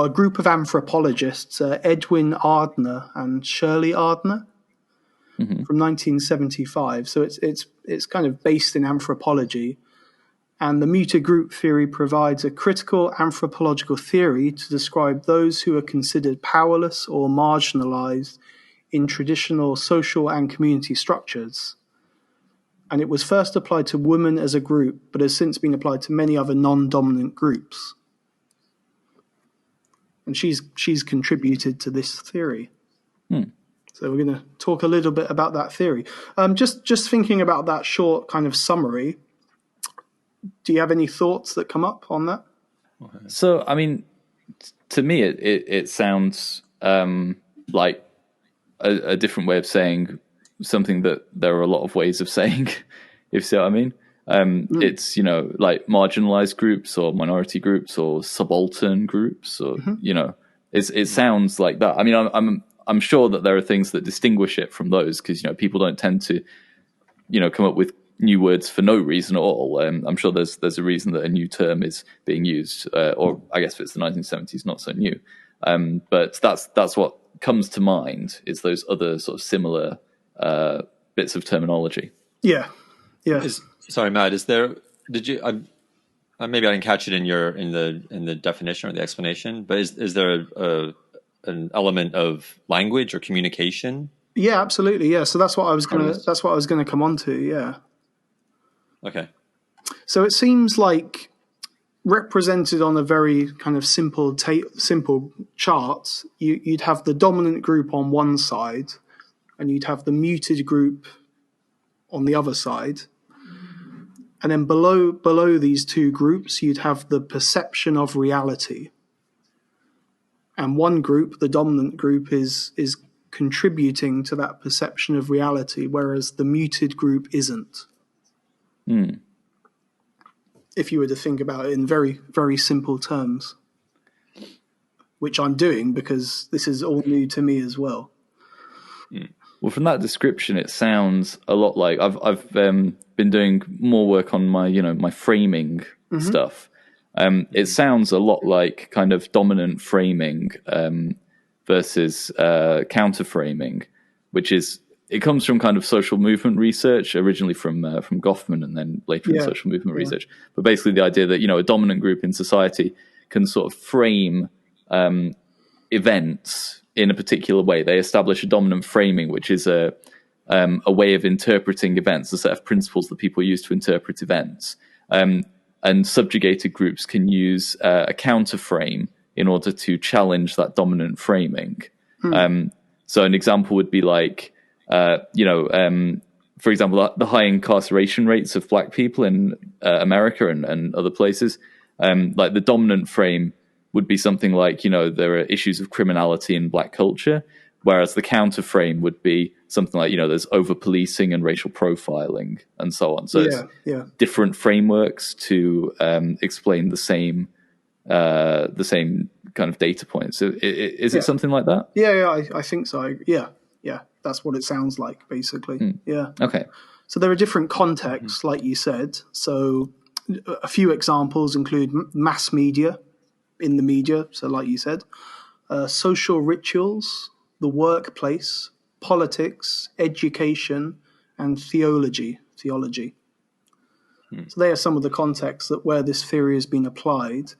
group of anthropologists, Edwin Ardner and Shirley Ardner, from 1975. So it's kind of based in anthropology. And the muted group theory provides a critical anthropological theory to describe those who are considered powerless or marginalized in traditional social and community structures. And it was first applied to women as a group, but has since been applied to many other non-dominant groups. And she's contributed to this theory. So we're going to talk a little bit about that theory. Just thinking about that short kind of summary, do you have any thoughts that come up on that? So, I mean, to me, it sounds like a different way of saying something that there are a lot of ways of saying, if you see what I mean. It's, like marginalized groups or minority groups or subaltern groups, or, it sounds like that. I mean, I'm sure that there are things that distinguish it from those, because, people don't tend to, come up with new words for no reason at all. I'm sure there's a reason that a new term is being used, or I guess if it's the 1970s, not so new. But that's what comes to mind, is those other sort of similar bits of terminology. Yeah. Sorry, Matt. Did you? Maybe I didn't catch it in the definition or the explanation. But is there an element of language or communication? Yeah, absolutely. Yeah. So that's what I was gonna come on to. Yeah. Okay. So it seems like, represented on a very kind of simple chart, you'd have the dominant group on one side, and you'd have the muted group on the other side. And then below these two groups, you'd have the perception of reality. And one group, the dominant group, is contributing to that perception of reality, whereas the muted group isn't. If you were to think about it in very, very simple terms, which I'm doing because this is all new to me as well. Well, from that description, it sounds a lot like I've been doing more work on my my framing stuff. It sounds a lot like kind of dominant framing versus counter framing, which is, it comes from kind of social movement research, originally from Goffman and then later in social movement research. But basically the idea that a dominant group in society can sort of frame events in a particular way. They establish a dominant framing, which is a way of interpreting events, a set of principles that people use to interpret events. And subjugated groups can use a counter frame in order to challenge that dominant framing. So an example would be like, for example, the high incarceration rates of black people in America and other places. Like the dominant frame would be something like, there are issues of criminality in black culture, whereas the counter frame would be something like, there's over-policing and racial profiling and so on. So it's different frameworks to explain the same kind of data points. So is it something like that? Yeah, I think so. Yeah, that's what it sounds like, basically. Yeah. Okay. So there are different contexts, like you said. So a few examples include mass media, in the media, so like you said, social rituals, the workplace, politics, education, and theology. So they are some of the contexts where this theory has been applied.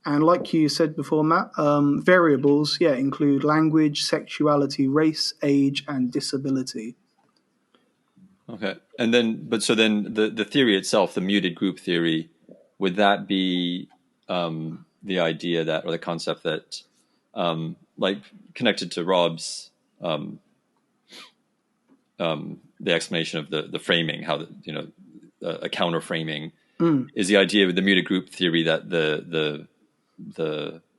And like you said before, Matt, variables, include language, sexuality, race, age, and disability. Okay. And then, so the theory itself, the muted group theory, would that be the idea that, or the concept that, like connected to Rob's, the explanation of the framing, how a counter framing is the idea of the muted group theory that the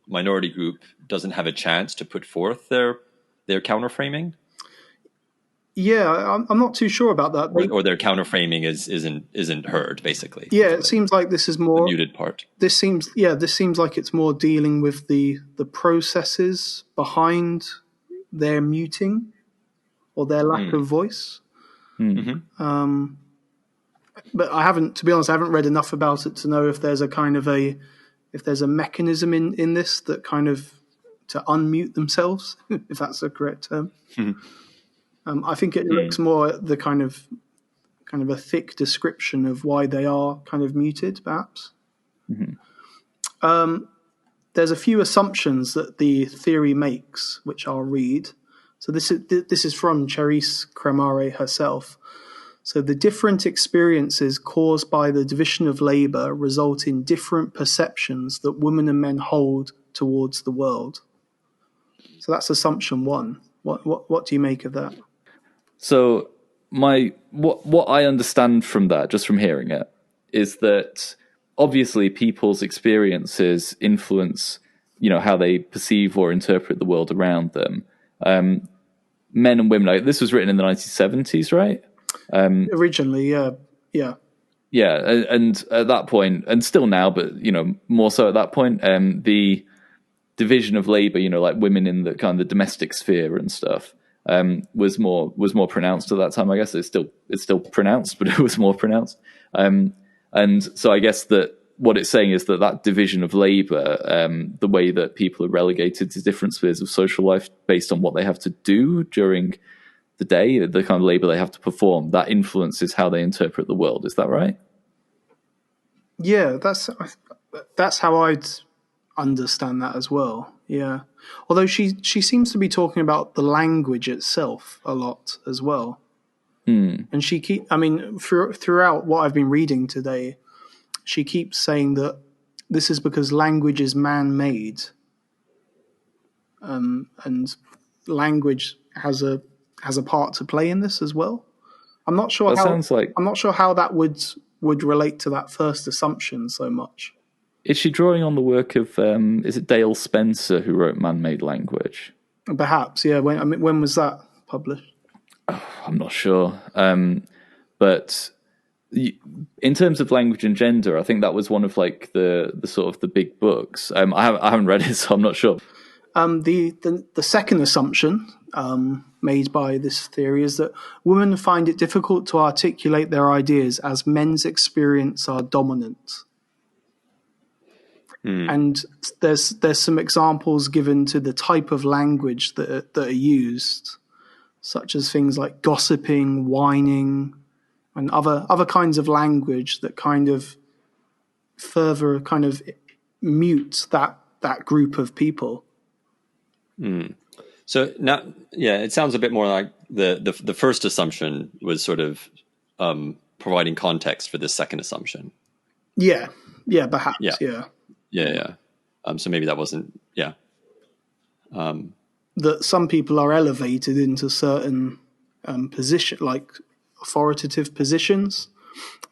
minority group doesn't have a chance to put forth their counter framing. Yeah, I'm not too sure about that. Or their counter framing isn't heard, basically. Yeah, it seems like this is more the muted part. This seems like it's more dealing with the processes behind their muting or their lack of voice. Mm-hmm. But to be honest, I haven't read enough about it to know if there's a kind of if there's a mechanism in this that kind of to unmute themselves, if that's the correct term. I think it looks more at the kind of a thick description of why they are kind of muted, perhaps. There's a few assumptions that the theory makes, which I'll read. So this is from Cheris Kramarae herself. So the different experiences caused by the division of labor result in different perceptions that women and men hold towards the world. So that's assumption one. What do you make of that? So what I understand from that, just from hearing it, is that obviously people's experiences influence, how they perceive or interpret the world around them. men and women. Like, this was written in the 1970s, right? Originally, yeah. Yeah, and at that point, and still now, but more so at that point, the division of labor, like women in the kind of the domestic sphere and stuff, was more pronounced at that time. I guess it's still pronounced, but it was more pronounced. And so I guess that what it's saying is that division of labor, the way that people are relegated to different spheres of social life based on what they have to do during the day, the kind of labor they have to perform, that influences how they interpret the world. Is that right? Yeah, that's how I'd understand that as well. Yeah, although she seems to be talking about the language itself a lot as well. And throughout what I've been reading today, she keeps saying that this is because language is man-made, and language has a part to play in this as well. I'm not sure how that would relate to that first assumption so much. Is she drawing on the work of is it Dale Spencer who wrote Man-Made Language? Perhaps, yeah. When was that published? I'm not sure, but in terms of language and gender, I think that was one of like the sort of the big books. I haven't read it, so I'm not sure. The second assumption made by this theory is that women find it difficult to articulate their ideas as men's experience are dominant. And there's some examples given to the type of language that are used, such as things like gossiping, whining, and other kinds of language that kind of further kind of mute that group of people. So now, it sounds a bit more like the first assumption was sort of providing context for this second assumption. Yeah, perhaps. Yeah. So maybe that wasn't. That some people are elevated into certain position, like authoritative positions,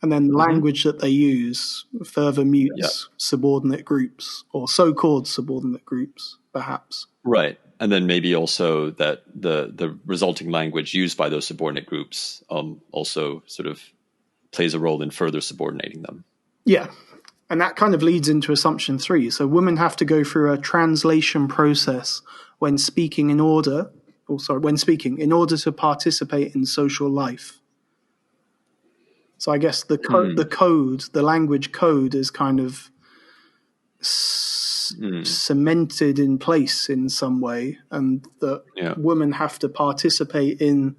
and then the language that they use further mutes subordinate groups or so-called subordinate groups, perhaps. Right. And then maybe also that the resulting language used by those subordinate groups also sort of plays a role in further subordinating them. Yeah. And that kind of leads into assumption 3. So women have to go through a translation process when speaking in order to participate in social life. So I guess the language code is kind of cemented in place in some way, and that women have to participate in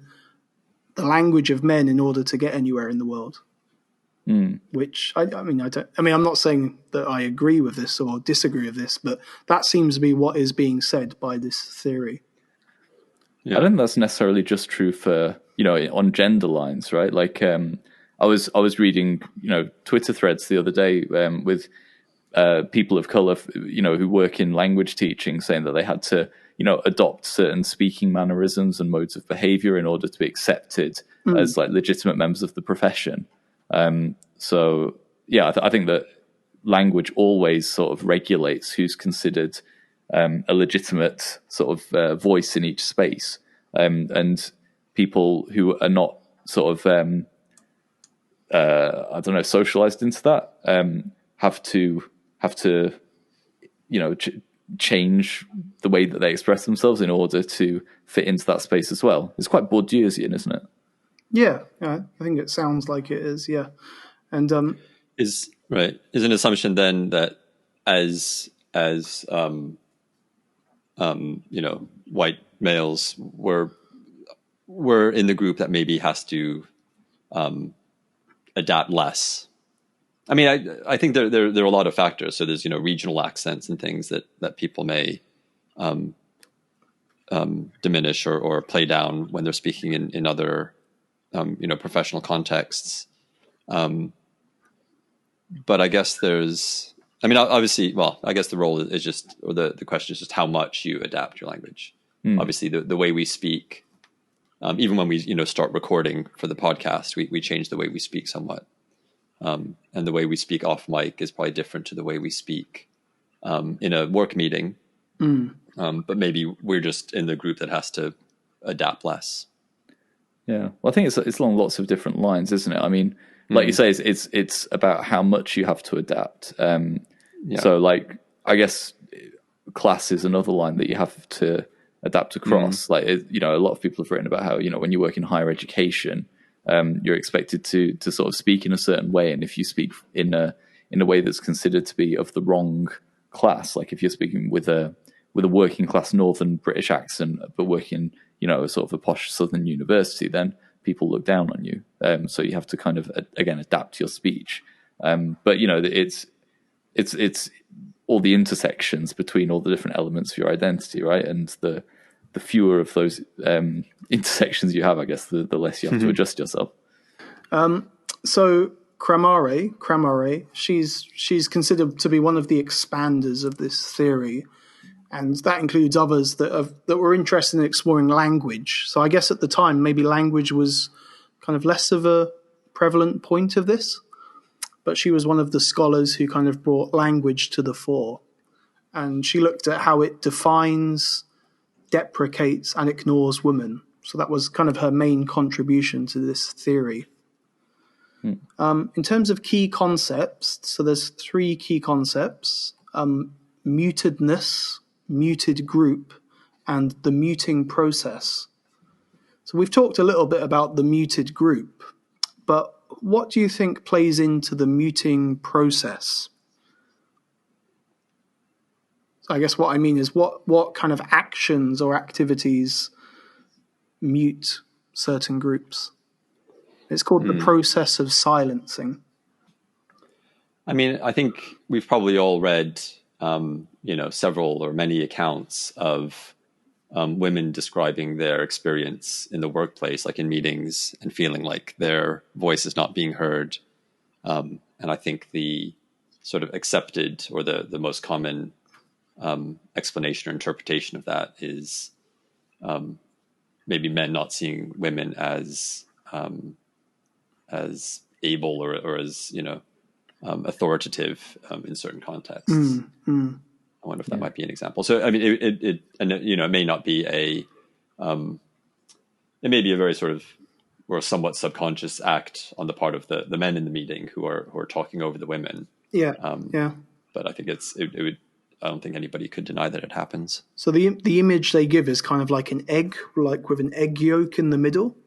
the language of men in order to get anywhere in the world. Which I'm not saying that I agree with this or disagree with this, but that seems to be what is being said by this theory. I don't think that's necessarily just true for on gender lines, right? Like I was reading Twitter threads the other day with people of color, who work in language teaching, saying that they had to adopt certain speaking mannerisms and modes of behavior in order to be accepted as like legitimate members of the profession. So I think that language always sort of regulates who's considered a legitimate sort of voice in each space, and people who are not sort of socialized into that have to change the way that they express themselves in order to fit into that space as well. It's quite Bourdieusian, isn't it? Yeah, I think it sounds like it is. Yeah, and is an assumption then that as white males were in the group that maybe has to adapt less. I mean, I think there are a lot of factors. So there's regional accents and things that people may diminish or play down when they're speaking in other professional contexts. But I guess obviously, I guess the role is just, or the question is just how much you adapt your language. Obviously, the way we speak, even when we start recording for the podcast, we change the way we speak somewhat. And the way we speak off mic is probably different to the way we speak in a work meeting. But maybe we're just in the group that has to adapt less. Yeah, well, I think it's along lots of different lines, isn't it? I mean, like you say, it's about how much you have to adapt. So, like, I guess class is another line that you have to adapt across. Like, a lot of people have written about how, when you work in higher education, you're expected to sort of speak in a certain way, and if you speak in a way that's considered to be of the wrong class, like if you're speaking with a working class Northern British accent, but working, a sort of a posh Southern university, then people look down on you. So you have to kind of again adapt your speech. But it's all the intersections between all the different elements of your identity, right? And the fewer of those intersections you have, I guess, the less you have to adjust yourself. So Kramarae, she's considered to be one of the expanders of this theory, and that includes others that were interested in exploring language. So I guess at the time, maybe language was kind of less of a prevalent point of this, but she was one of the scholars who kind of brought language to the fore, and she looked at how it defines, deprecates, and ignores women. So that was kind of her main contribution to this theory. In terms of key concepts, so there's 3 key concepts: mutedness, muted group, and the muting process. So we've talked a little bit about the muted group, but what do you think plays into the muting process? So I guess what I mean is what kind of actions or activities mute certain groups? It's called the process of silencing. I mean, I think we've probably all read, several or many accounts of women describing their experience in the workplace, like in meetings, and feeling like their voice is not being heard. And I think the sort of accepted or the most common explanation or interpretation of that is maybe men not seeing women as able or as authoritative in certain contexts. I wonder if that might be an example. So I mean, it may not be it may be a very sort of or somewhat subconscious act on the part of the men in the meeting who are talking over the women. Yeah. But I think it would. I don't think anybody could deny that it happens. So the image they give is kind of like an egg, like with an egg yolk in the middle.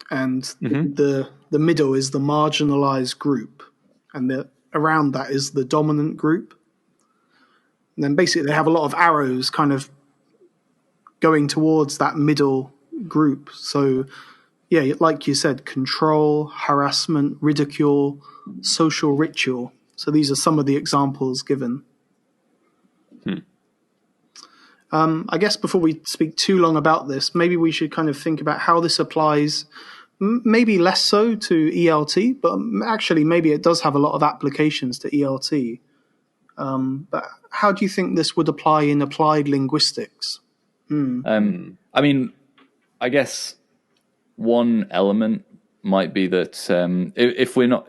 And the middle is the marginalized group, and around that is the dominant group. And then basically they have a lot of arrows kind of going towards that middle group. So, yeah, like you said, control, harassment, ridicule, social ritual. So these are some of the examples given. I guess before we speak too long about this, maybe we should kind of think about how this applies, maybe less so to ELT, but actually maybe it does have a lot of applications to ELT. But how do you think this would apply in applied linguistics? I mean, I guess one element might be that if we're not,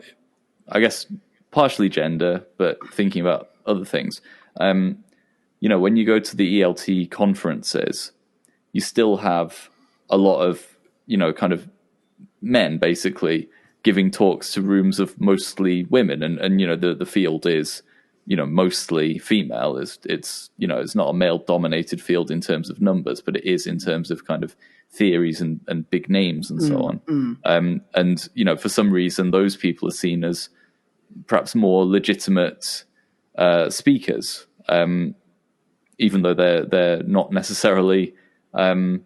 I guess, partially gender, but thinking about other things, when you go to the ELT conferences, you still have a lot of, kind of men basically giving talks to rooms of mostly women. And the field is, mostly female. It's not a male dominated field in terms of numbers, but it is in terms of kind of theories and big names and so on. And, for some reason, those people are seen as perhaps more legitimate speakers, even though they're not necessarily, even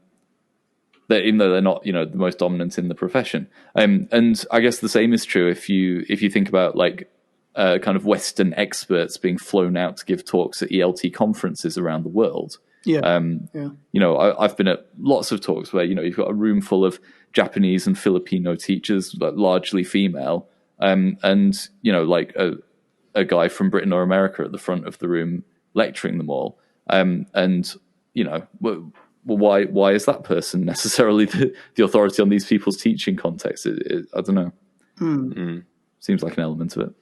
though they're not, the most dominant in the profession. And I guess the same is true if you think about like kind of Western experts being flown out to give talks at ELT conferences around the world. I've been at lots of talks where you've got a room full of Japanese and Filipino teachers, like largely female, and like a guy from Britain or America at the front of the room lecturing them all. Why is that person necessarily the authority on these people's teaching context? I don't know. Seems like an element of it.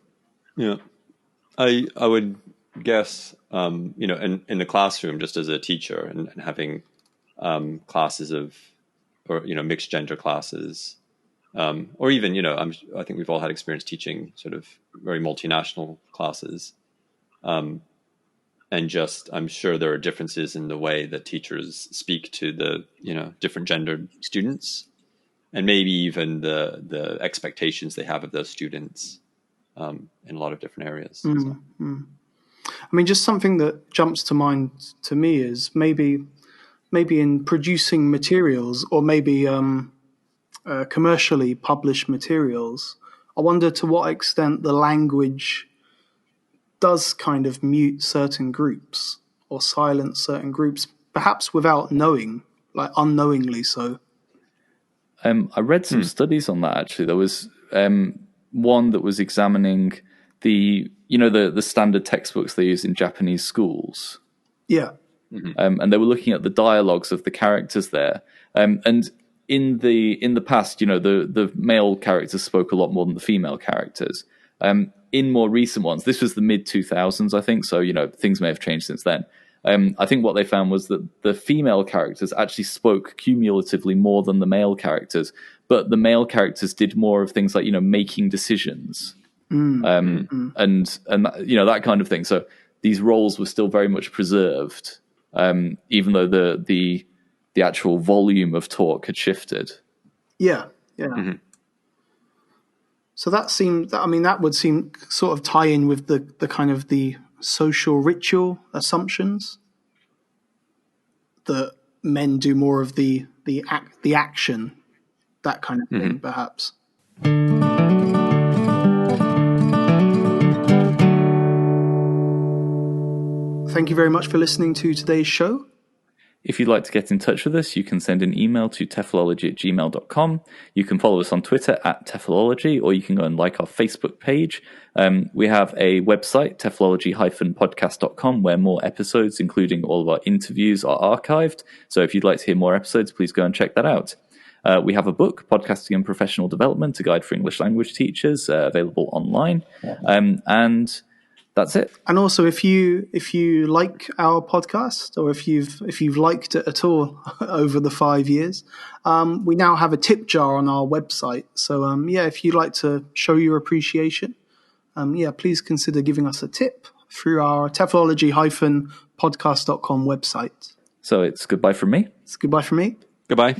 Yeah, I would guess, in the classroom, just as a teacher and having classes or mixed gender classes, or even I think we've all had experience teaching sort of very multinational classes, and just I'm sure there are differences in the way that teachers speak to the different gendered students, and maybe even the expectations they have of those students in a lot of different areas. So. I mean, just something that jumps to mind to me is maybe in producing materials, or maybe commercially published materials, I wonder to what extent the language does kind of mute certain groups or silence certain groups, perhaps without knowing, like unknowingly so. I read some studies on that, actually. There was one that was examining the standard textbooks they use in Japanese schools. Yeah. And they were looking at the dialogues of the characters there. And in the past, the male characters spoke a lot more than the female characters. In more recent ones, this was the mid-2000s, I think, so things may have changed since then. I think what they found was that the female characters actually spoke cumulatively more than the male characters, but the male characters did more of things like making decisions, and that kind of thing. So these roles were still very much preserved, even though the actual volume of talk had shifted. Yeah. So that would seem sort of tie in with the kind of the social ritual assumptions that men do more of the action, that kind of thing, perhaps. Thank you very much for listening to today's show. If you'd like to get in touch with us, you can send an email to TEFLology@gmail.com. You can follow us on Twitter @TEFLology, or you can go and like our Facebook page. We have a website, TEFLology-podcast.com, where more episodes, including all of our interviews, are archived. So if you'd like to hear more episodes, please go and check that out. We have a book, Podcasting and Professional Development, a guide for English language teachers, available online. And that's it. And also, if you like our podcast, or if you've liked it at all over the 5 years, we now have a tip jar on our website. So if you'd like to show your appreciation, please consider giving us a tip through our TEFLology-podcast.com website. So it's goodbye from me. It's goodbye from me. Goodbye.